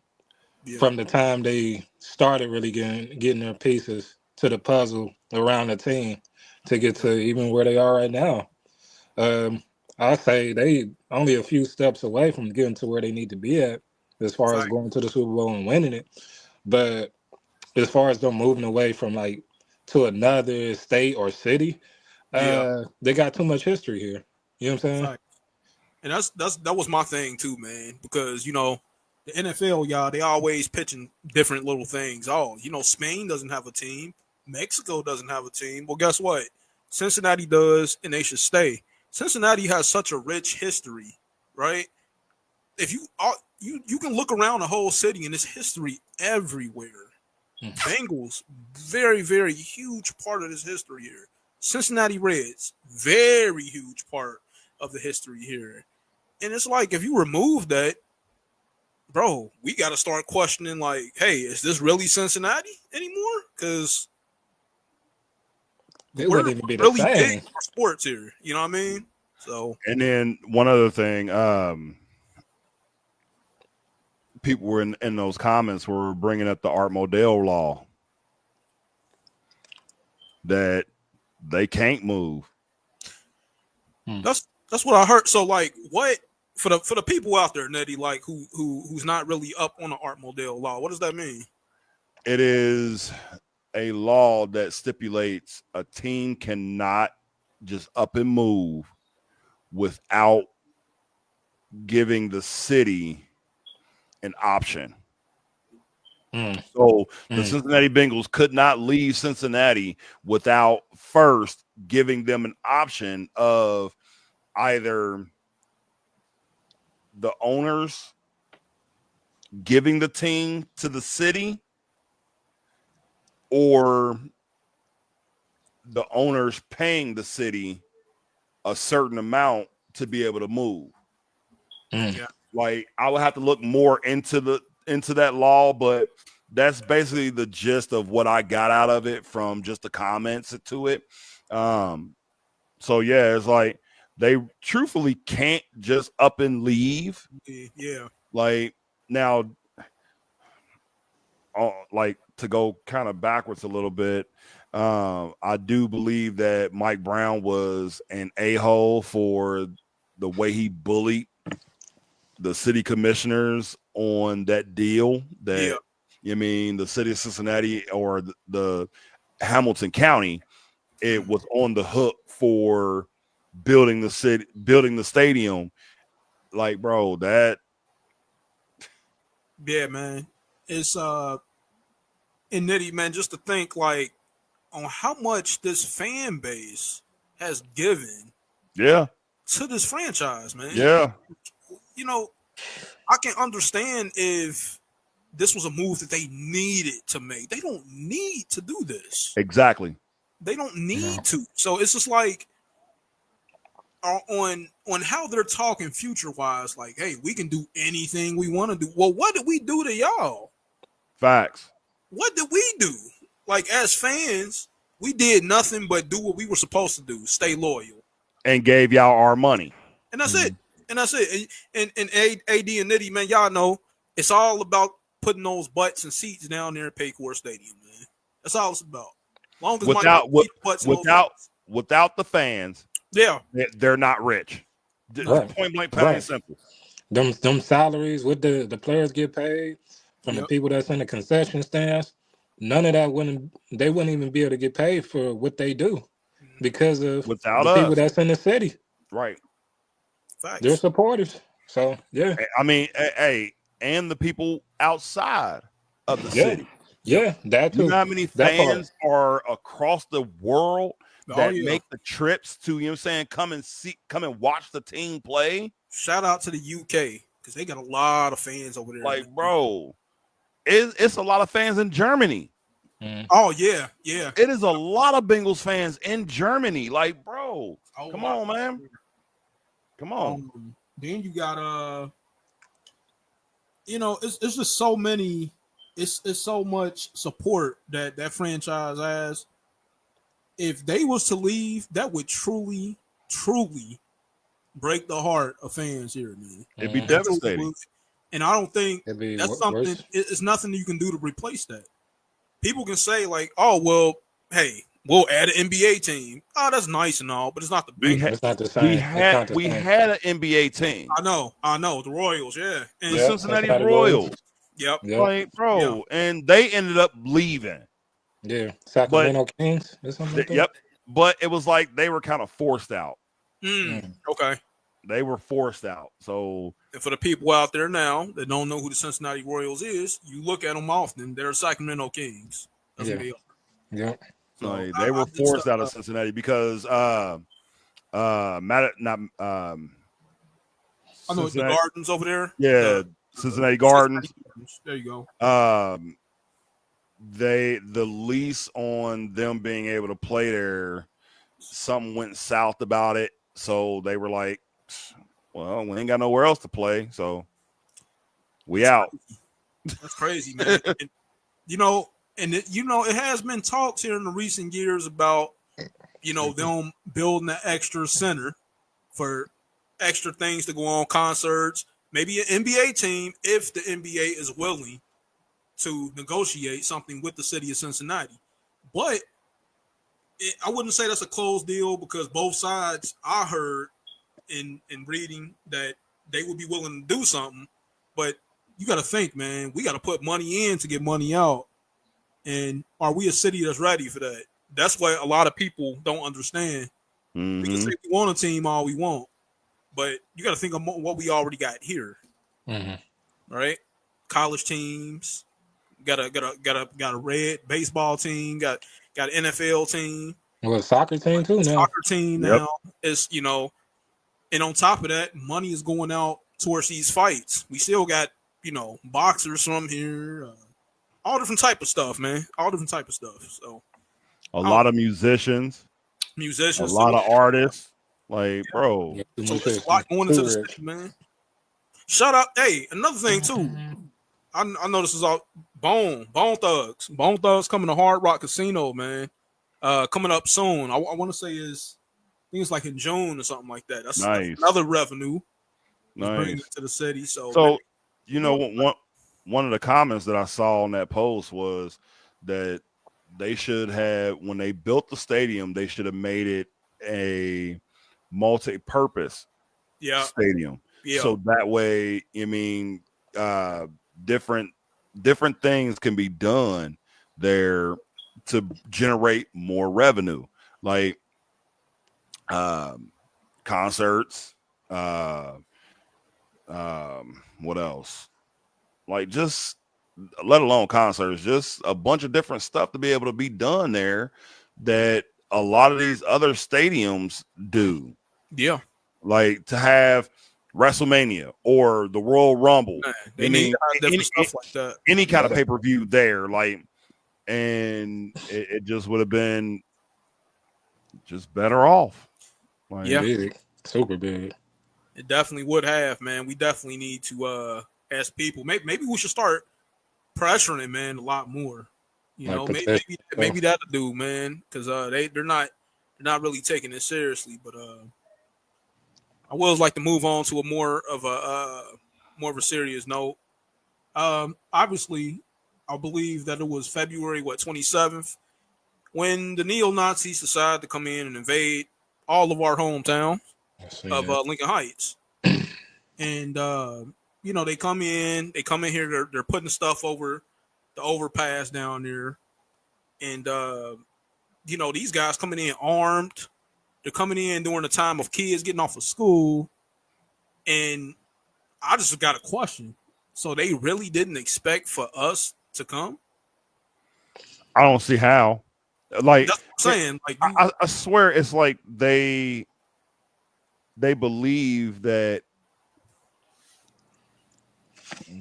yeah, from the time they started really getting their pieces to the puzzle around the team to get yeah. to even where they are right now. Um, I say they only a few steps away from getting to where they need to be at as far as Fact. going to the Super Bowl and winning it. But as far as them moving away from like to another state or city, Yeah, they got too much history here. You know what I'm saying? fact. And that was my thing too, man. Because the NFL, y'all, they always pitching different little things. Oh, Spain doesn't have a team. Mexico doesn't have a team. Well, guess what? Cincinnati does, and they should stay. Cincinnati has such a rich history, right? If you can look around the whole city and there's history everywhere. Bengals, very, very huge part of this history here. Cincinnati Reds, very huge part of the history here. And it's like if you remove that, bro, we got to start questioning like, hey, is this really Cincinnati anymore? Because It we're wouldn't even be the really big same. for sports here. You know what I mean? So, and then one other thing, people were in those comments were bringing up the Art Modell law that they can't move. that's what I heard. So like, what for the people out there, Nettie, like who's not really up on the Art Modell law? What does that mean? It is a law that stipulates a team cannot just up and move without giving the city an option. So the Cincinnati Bengals could not leave Cincinnati without first giving them an option of either the owners giving the team to the city or the owners paying the city a certain amount to be able to move. Yeah. Like I would have to look more into that law, but that's basically the gist of what I got out of it from just the comments to it. So yeah, it's like they truthfully can't just up and leave. Yeah. Like now, like to go kind of backwards a little bit. I do believe that Mike Brown was an a-hole for the way he bullied the city commissioners on that deal that the city of Cincinnati or the Hamilton County, it was on the hook for building the stadium. Like, bro, that Yeah, man. It's and Nitty, man, just to think like on how much this fan base has given to this franchise, man. Yeah. I can understand if this was a move that they needed to make. They don't need to do this. Exactly. They don't need to. So it's just like on how they're talking future wise, like, hey, we can do anything we want to do. Well, what did we do to y'all? Facts. What did we do? Like as fans, we did nothing but do what we were supposed to do, stay loyal. And gave y'all our money. And that's it. And that's it. And AD and Nitty, man, y'all know it's all about putting those butts and seats down there at Paycor Stadium, man. That's all it's about. Long as without the fans, they're not rich. Point blank, plain and simple. Them salaries, what the players get paid from the people that's in the concession stands, none of that wouldn't even be able to get paid for what they do because of without the people that's in the city. Right. They're Facts. supporters. So yeah, I mean, hey, and the people outside of the yeah, city. Yep. yeah. That You know too. how many That part. fans are across the world Oh that yeah. make the trips to, you know what I'm saying, come and watch the team play? Shout out to the UK because they got a lot of fans over there, Like, man. bro, it's a lot of fans in Germany. Mm. Oh yeah, yeah. It is a lot of Bengals fans in Germany. Like, bro, Oh, come on, man. Come on. Then you got it's just so many. It's so much support that franchise has. If they was to leave, that would truly, truly break the heart of fans here, man. It'd be Mm. It truly devastating. would. And I don't think It'd be that's something. worse. It's nothing you can do to replace that. People can say like, "Oh well, hey, we'll add an NBA team." Oh, that's nice and all, but it's not the We Bengals. had It's not the we same. It's had not the we same. had an NBA team, I know, the Royals, yeah, the and Yeah, Cincinnati Cincinnati Royals. Royals. yep, Yeah, Like, yeah, bro, and they ended up leaving. yeah. But Sacramento Kings or something like that. yep, but it was like they were kind of forced out. Mm. okay. They were forced out. So And for the people out there now that don't know who the Cincinnati Royals is, you look at them often. They're Sacramento Kings. That's who Yeah, they are. yeah. So they I were just, forced out of Cincinnati because not I know the Cincinnati, Gardens over there. yeah, The Cincinnati Cincinnati Gardens. Gardens. There you go. The lease on them being able to play there, something went south about it. So they were like, well, we ain't got nowhere else to play, so we That's out. crazy. That's crazy, man. And, it has been talks here in the recent years about them building an extra center for extra things to go on, concerts, maybe an NBA team if the NBA is willing to negotiate something with the city of Cincinnati. But I wouldn't say that's a closed deal because both sides I heard in reading that they would be willing to do something. But you got to think, man, we got to put money in to get money out. And are we a city that's ready for that? That's what a lot of people don't understand. We can Mm-hmm. say we want a team all we want, but you got to think of what we already got here, Mm-hmm. right? College teams, got a red baseball team, got an NFL team, Well, soccer team too now. soccer team Yep. now. Is and on top of that, money is going out towards these fights. We still got boxers from here, all different type of stuff, man. All different type of stuff. So A lot of musicians, a musicians lot too. of artists. Like, bro, Yeah, too So much it's rich. a lot going into Too the rich. city, man. Shout out. Hey, another thing too. I know this is all Bone Thugs. Bone Thugs coming to Hard Rock Casino, man. Coming up soon. I want to say I think it's like in June or something like that. That's nice, another revenue is bringing nice. it to the city. So, So, man, one of the comments that I saw on that post was that they should have, when they built the stadium, they should have made it a multi-purpose yeah, stadium. yeah, So that way, I mean, different things can be done there to generate more revenue, like concerts, what else? Like, just let alone concerts, just a bunch of different stuff to be able to be done there that a lot of these other stadiums do. yeah. Like to have WrestleMania or the Royal Rumble. Man, they I need mean, to have different stuff like that. any kind of pay-per-view there, like, and it just would have been just better off. Like, Yeah. Big. Super big. It definitely would have, man. We definitely need to ask people. Maybe we should start pressuring it, man, a lot more. Like Maybe that'll do, man, because they're not really taking it seriously. But I would like to move on to a more of a serious note. Obviously, I believe that it was February 27th when the neo Nazis decided to come in and invade all of our hometown of Lincoln Heights, and they come in here, they're putting stuff over the overpass down there, and these guys coming in armed. They're coming in during the time of kids getting off of school, And I just got a question. So they really didn't expect for us to come? I don't see how. Like, That's what I'm saying. Like, I swear it's like they believe that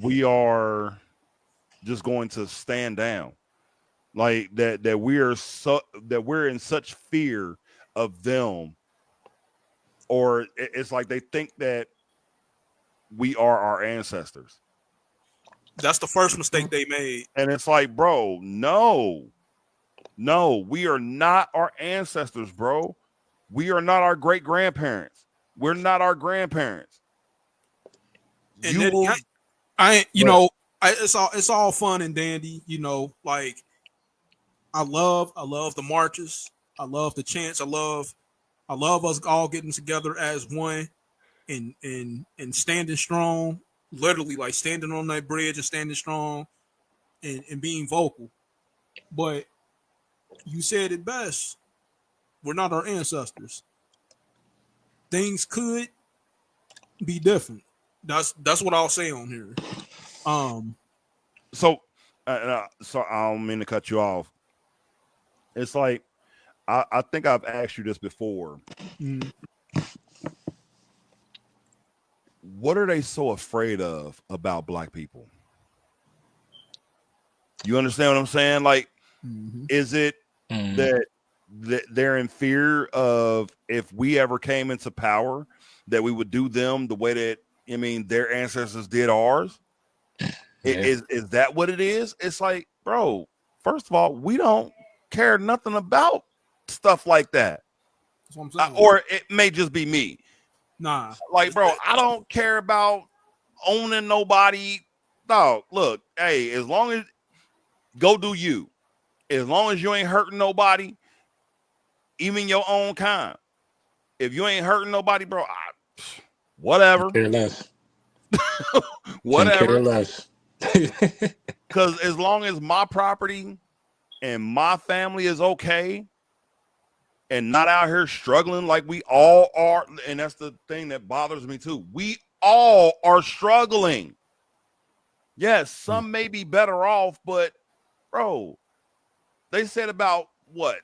we are just going to stand down, like that we're in such fear of them, or it's like they think that we are our ancestors. that's the first mistake they made. And it's like, bro, no, we are not our ancestors, bro. We are not our great grandparents. We're not our grandparents. And You then will, it's all fun and dandy, like I love the marches. I love the chants. I love us all getting together as one and standing strong, literally like standing on that bridge and standing strong and being vocal. But you said it best. We're not our ancestors. Things could be different. That's what I'll say on here. so so I don't mean to cut you off. It's like I think I've asked you this before. Mm, What are they so afraid of about black people? You understand what I'm saying? Like, mhm. is it that they're in fear of if we ever came into power that we would do them the way that their ancestors did ours? Yeah. Is that what it is? It's like, bro, first of all, we don't care nothing about stuff like that. That's what I'm saying. Or it may just be me. Nah. Like, bro, I don't care about owning nobody. Dog, look, hey, as long as go do you, as long as you ain't hurting nobody, even your own kind. If you ain't hurting nobody, bro, whatever. Care less. Whatever. Care less. Because as long as my property and my family is okay and not out here struggling like we all are, and that's the thing that bothers me too. We all are struggling. Yes, some may be better off, but bro, they said about what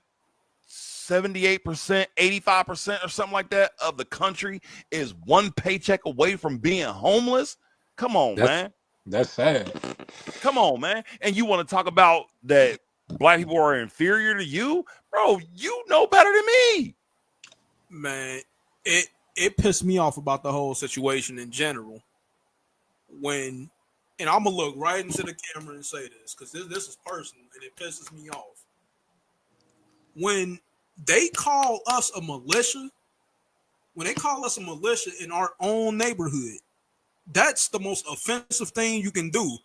78%, 85% or something like that of the country is one paycheck away from being homeless. Come on, man. That's sad. Come on, man. And you want to talk about that black people are inferior to you? Bro, you know better than me. Man, it pissed me off about the whole situation in general. And I'm gonna look right into the camera and say this because this is personal and it pisses me off. When they call us a militia, in our own neighborhood, that's the most offensive thing you can do.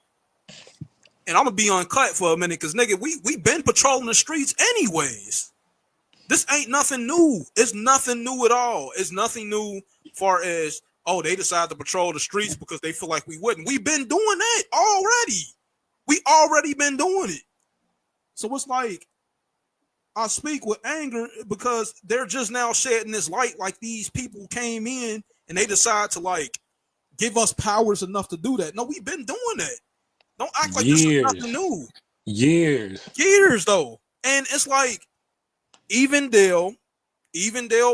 And I'm gonna be uncut for a minute because nigga, we been patrolling the streets anyways. This ain't nothing new. It's nothing new at all. It's nothing new far as they decide to patrol the streets because they feel like we wouldn't. We've been doing that already. We already been doing it. So it's like I speak with anger because they're just now shedding this light like these people came in and they decide to like give us powers enough to do that. No, we've been doing that. Don't act like this is nothing new. Years though. And it's like Evendale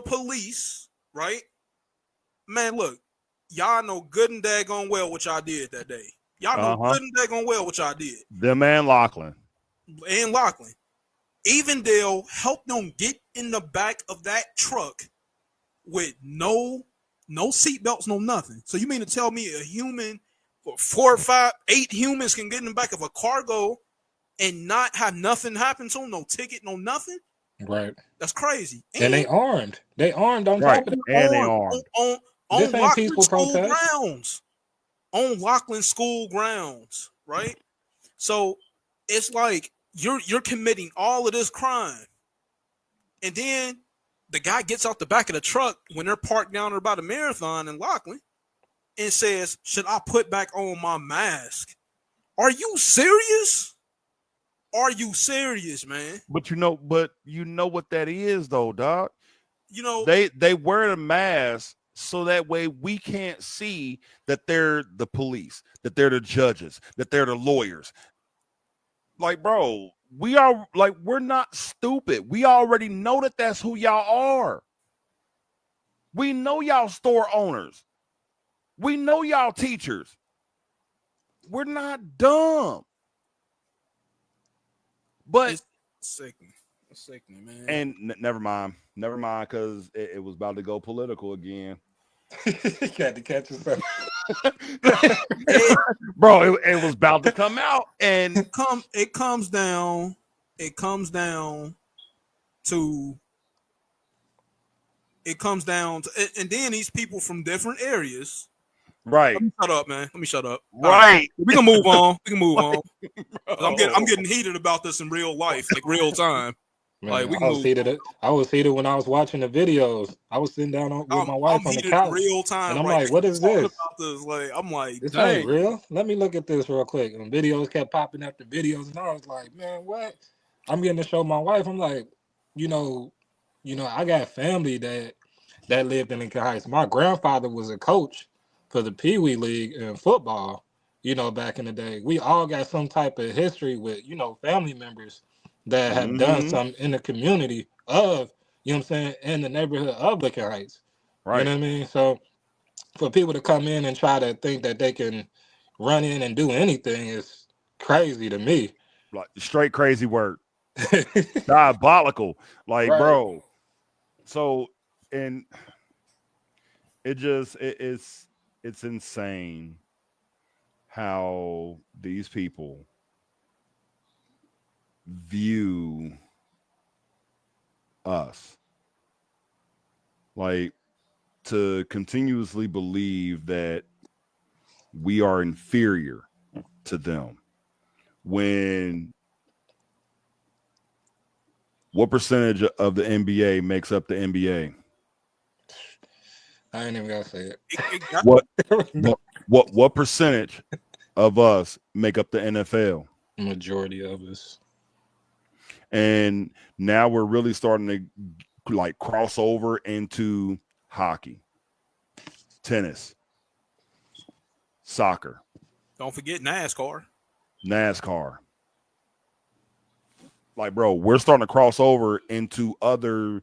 police, right? Man, look, y'all know good and daggone well what y'all did that day. Y'all know good and daggone well what y'all did. Them and Lachlan. Evendale helped them get in the back of that truck with no seatbelts, no nothing. So you mean to tell me a human, 4, 5, 8 humans can get in the back of a cargo and not have nothing happen to them? No ticket, no nothing. Right. That's crazy. And they armed. They armed on right. top of it. And they armed. On Lachlan school grounds. On Lachlan school grounds, right? So it's like you're committing all of this crime. And then the guy gets out the back of the truck when they're parked down there by the marathon in Lachlan and says, "Should I put back on my mask?" Are you serious? Are you serious, man? But you know what that is though, dog. You know, they wear the mask so that way we can't see that they're the police, that they're the judges, that they're the lawyers. Like, bro, we're not stupid. We already know that that's who y'all are. We know y'all store owners. We know y'all teachers. We're not dumb. But It's sickening. It's sickening, man. And never mind, because it was about to go political again. You had to catch yourself. Bro, it was about to come out, and it comes down to and then these people from different areas. Right. Let me shut up, man. Let me shut up. Right. We can move on. We can move on. Bro. I'm getting heated about this in real life, like real time. Man, Like, we I was heated when I was watching the videos. I was sitting down with my wife on the couch, real time, and I'm right? like, "What is this? About this? Like, I'm like, This dang. ain't real. Let me look at this real quick." And videos kept popping after videos, and I was like, "Man, what?" I'm getting to show my wife. I'm like, you know, I got family that lived in Lincoln Heights. My grandfather was a coach for the Pee Wee League in football. Back in the day, we all got some type of history with family members that have done something in the community of, I'm saying, in the neighborhood of Lincoln Heights. Right. You know what I mean? So for people to come in and try to think that they can run in and do anything is crazy to me. Like straight crazy word. Diabolical. Like, right. Bro. So, and it's insane how these people view us. Like, to continuously believe that we are inferior to them. When what percentage of the NBA makes up the NBA? I ain't even gonna say it. What percentage of us make up the NFL? Majority of us. And now we're really starting to like cross over into hockey, tennis, soccer. Don't forget NASCAR. Like, bro, we're starting to cross over into other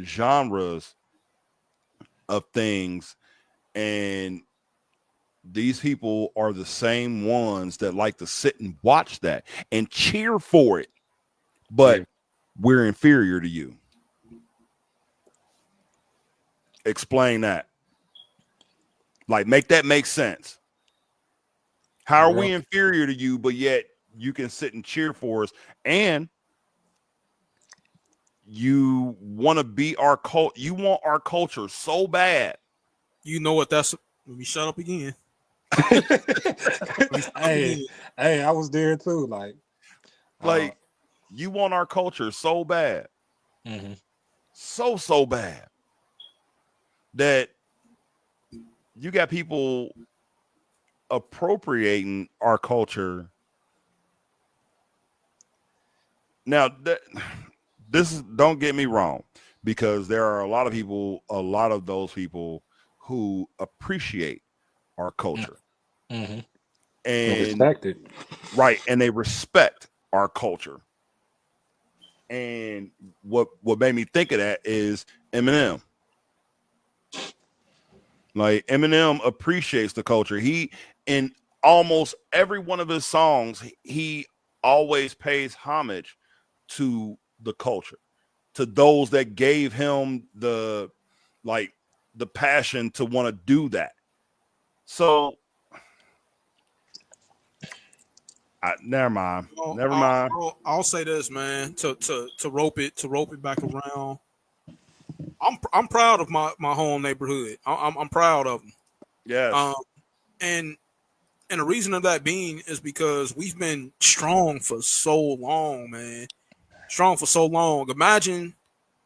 genres of things, and these people are the same ones that like to sit and watch that and cheer for it, but we're inferior to you. Explain that. Like, make that make sense. How are we inferior to you, but yet you can sit and cheer for us, and you want to be our cult? You want our culture so bad. You know what? Let me shut up again. Hey, I was there too. Like you want our culture so bad, so bad that you got people appropriating our culture. Now, don't get me wrong, because there are a lot of those people who appreciate our culture and respect it, right? And they respect our culture. And what made me think of that is Eminem. Like, Eminem appreciates the culture. He, in almost every one of his songs, he always pays homage to the culture, to those that gave him the passion to want to do that. So never mind. I'll say this, man, to rope it back around. I'm proud of my home neighborhood. I'm proud of them. Yes. And the reason of that being is because we've been strong for so long, man. Strong for so long. Imagine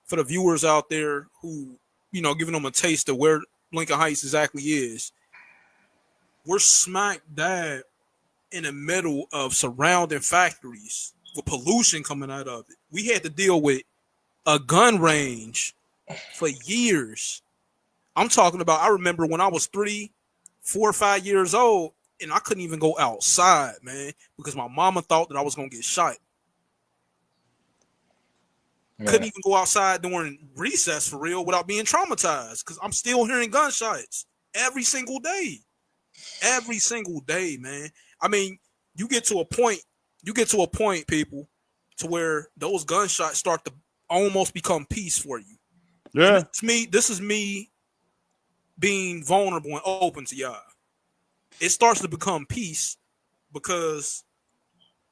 for the viewers out there who, giving them a taste of where Lincoln Heights exactly is. We're smack dab in the middle of surrounding factories with pollution coming out of it. We had to deal with a gun range for years. I'm talking about. I remember when I was 3, 4, or 5 years old, and I couldn't even go outside, man, because my mama thought that I was gonna get shot. Couldn't even go outside during recess for real without being traumatized because I'm still hearing gunshots every single day. Every single day, man. I mean, you get to a point, people, to where those gunshots start to almost become peace for you. Yeah. This is me being vulnerable and open to y'all. It starts to become peace because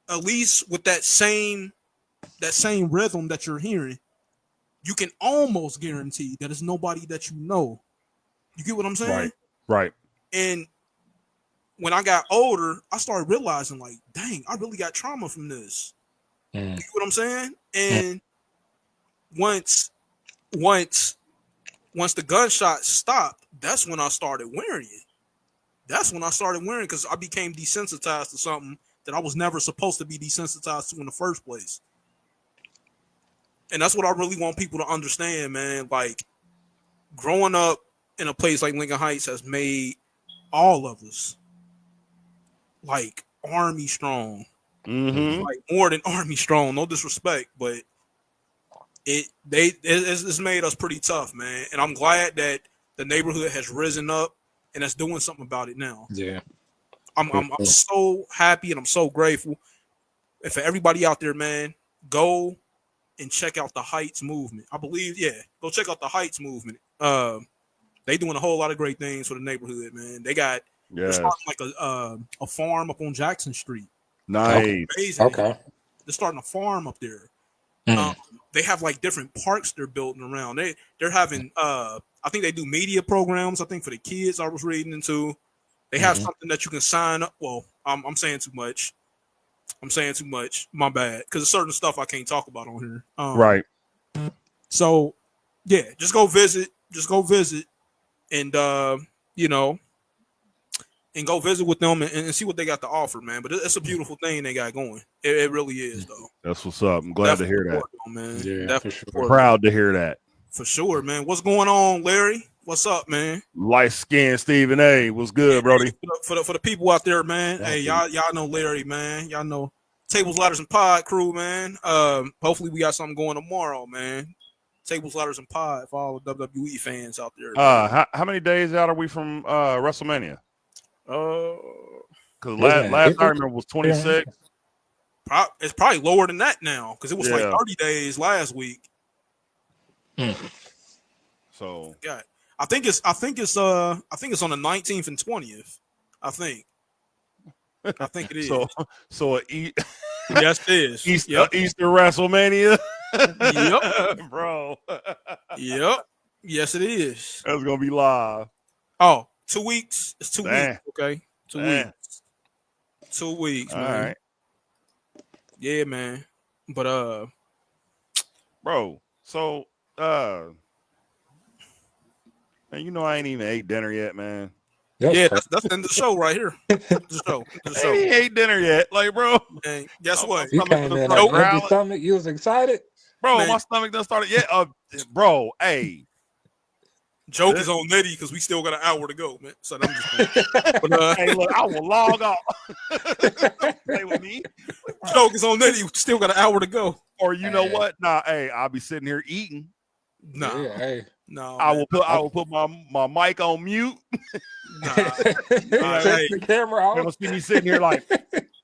at least with that same rhythm that you're hearing, you can almost guarantee that it's nobody that you know. You get what I'm saying? Right. And when I got older, I started realizing, like, dang, I really got trauma from this. You get what I'm saying? And once the gunshots stopped, that's when I started wearing it. That's when I started wearing it because I became desensitized to something that I was never supposed to be desensitized to in the first place. And that's what I really want people to understand, man. Like, growing up in a place like Lincoln Heights has made all of us like army strong. Like more than army strong. No disrespect, but it's made us pretty tough, man. And I'm glad that the neighborhood has risen up and that's doing something about it now. Yeah. I'm so happy and I'm so grateful. And for everybody out there, man, go and check out the Heights movement. I believe, go check out the Heights movement. They doing a whole lot of great things for the neighborhood, man. They're starting like a farm up on Jackson Street. Nice. Amazing. Okay. They're starting a farm up there. They have like different parks they're building around. They're having I think they do media programs. I think for the kids I was reading into. They have something that you can sign up. Well, I'm saying too much. My bad. Because there's certain stuff I can't talk about on here. Right. So, yeah, just go visit. And, and go visit with them and see what they got to offer, man. But it's a beautiful thing they got going. It really is, though. That's what's up. I'm glad to hear that. Man. Yeah, for sure. Proud to hear that. For sure, man. What's going on, Larry? What's up, man? Light skin Stephen A. What's good, Brody? For the people out there, man. Hey, y'all know Larry, man. Y'all know Tables, Ladders, and Pod crew, man. Hopefully we got something going tomorrow, man. Tables, Ladders, and Pod for all the WWE fans out there. How many days out are we from WrestleMania? Because last I remember was 26. It's probably lower than that now because it was like 30 days last week. So I think it's on the 19th and 20th. I think it is. So yes, it is. Easter WrestleMania. Yep, bro. Yep. Yes, it is. That's gonna be live. Oh, 2 weeks. It's 2 Damn. weeks. Okay, 2 weeks. 2 weeks, man. All right. Yeah, man. But bro. So man, you know I ain't even ate dinner yet, man. Yeah, that's the end of the show right here. The show. I ain't ate dinner yet, like, bro. Man, guess what? You came in on empty stomach. You was excited, bro. Man. My stomach done started. Yeah, bro. Hey, joke is on Nitty because we still got an hour to go, man. So I'm just but, hey, look, I will log off. Play with me. Joke is on Nitty. We still got an hour to go. Or you know what? Nah, hey, I'll be sitting here eating. Nah, yeah, hey. No, I will put my mic on mute. Nah, Take the camera You're gonna off. see me sitting here like,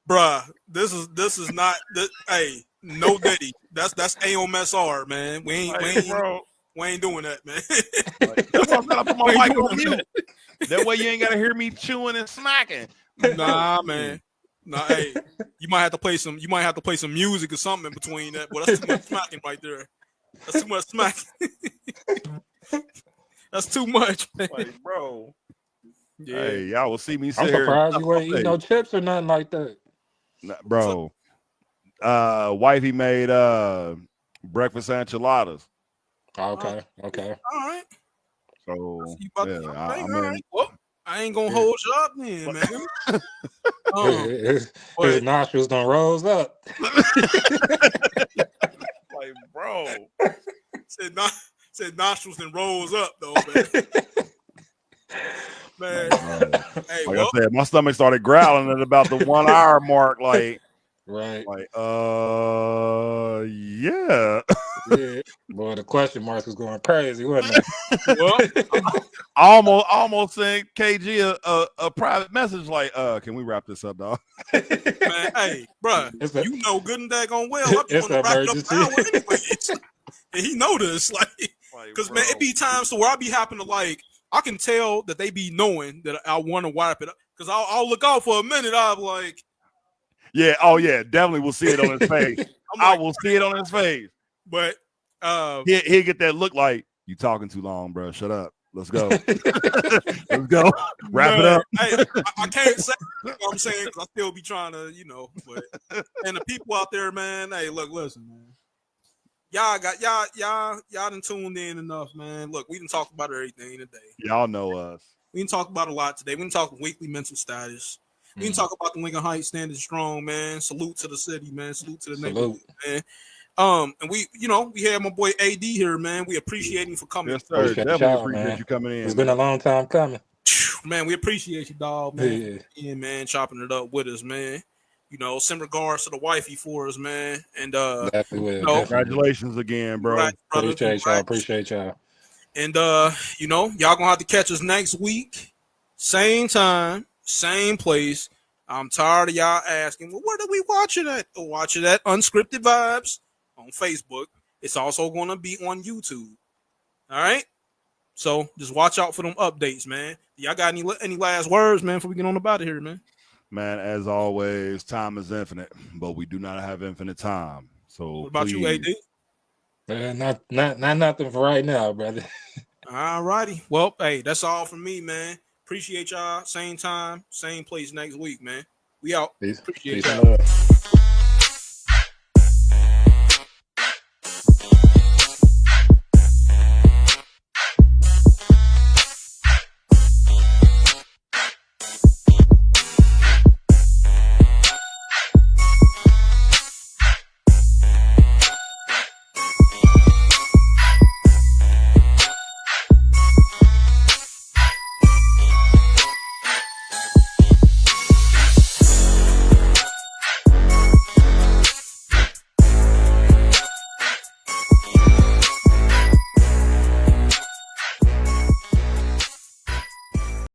bruh. This is not. Hey, no Nitty. That's AOMSR, man. We ain't doing that, man. Like, that's why I'm gonna put my mic on mute. That way you ain't gotta hear me chewing and smacking. Nah, man. Nah, hey, you might have to play some music or something in between that. But that's too much smacking right there. That's too much smacking. That's too much, man. Like, bro. Yeah. Hey, y'all will see me sit I'm here. surprised you ain't eating no chips or nothing like that. Nah, bro. Wifey made breakfast enchiladas. Okay. All right. So All right. Well, I ain't gonna hold you up then, man. His nostrils done rose up. Like, bro. Said nostrils and rolls up though, man. Man. Hey, Like I said, my stomach started growling at about the 1 hour mark. Like, right. Yeah. Yeah. Boy, the question marks was going crazy, wasn't it? well, I almost sent KG a private message like, can we wrap this up, dog? man, hey, bro, you know good and daggone well I be it's wanting to an wrap it up an emergency. hour anyways. And he know this, like, because man, it be times to where I be happen to like, I can tell that they be knowing that I want to wrap it up because I'll look out for a minute. I'm like, yeah, oh yeah, definitely will see it on his face. I like, will see it on his face. But he'll get that look like you talking too long, bro. Shut up. Let's go. Let's go. Wrap it up. Hey, I can't say what I'm saying because I still be trying to, but and the people out there, man, hey, look, listen, man. Y'all done tuned in enough, man. Look, we done talked about everything today. Y'all know us. We didn't talk about a lot today. We didn't talk weekly mental status. We didn't talk about the Lincoln Heights standing strong, man. Salute to the city, man. Salute to the neighborhood, man. And we had my boy AD here, man. We appreciate him for coming. Yes, sir. Definitely appreciate you coming in. It's been a long time coming. Man, we appreciate you, dog, man. Yeah, man, chopping it up with us, man. Send regards to the wifey for us, man. And congratulations again, bro. Right, Appreciate y'all. And y'all gonna have to catch us next week. Same time, same place. I'm tired of y'all asking, well, where do we watch it at? Watch it at Unscripted Vibes on Facebook. It's also gonna be on YouTube. All right. So just watch out for them updates, man. Y'all got any last words, man, before we get on about it here, man? Man, as always, time is infinite, but we do not have infinite time. So what about you, AD? Man, not nothing for right now, brother. All righty. Well, hey, that's all from me, man. Appreciate y'all. Same time, same place next week, man. We out. Peace. Appreciate Peace y'all.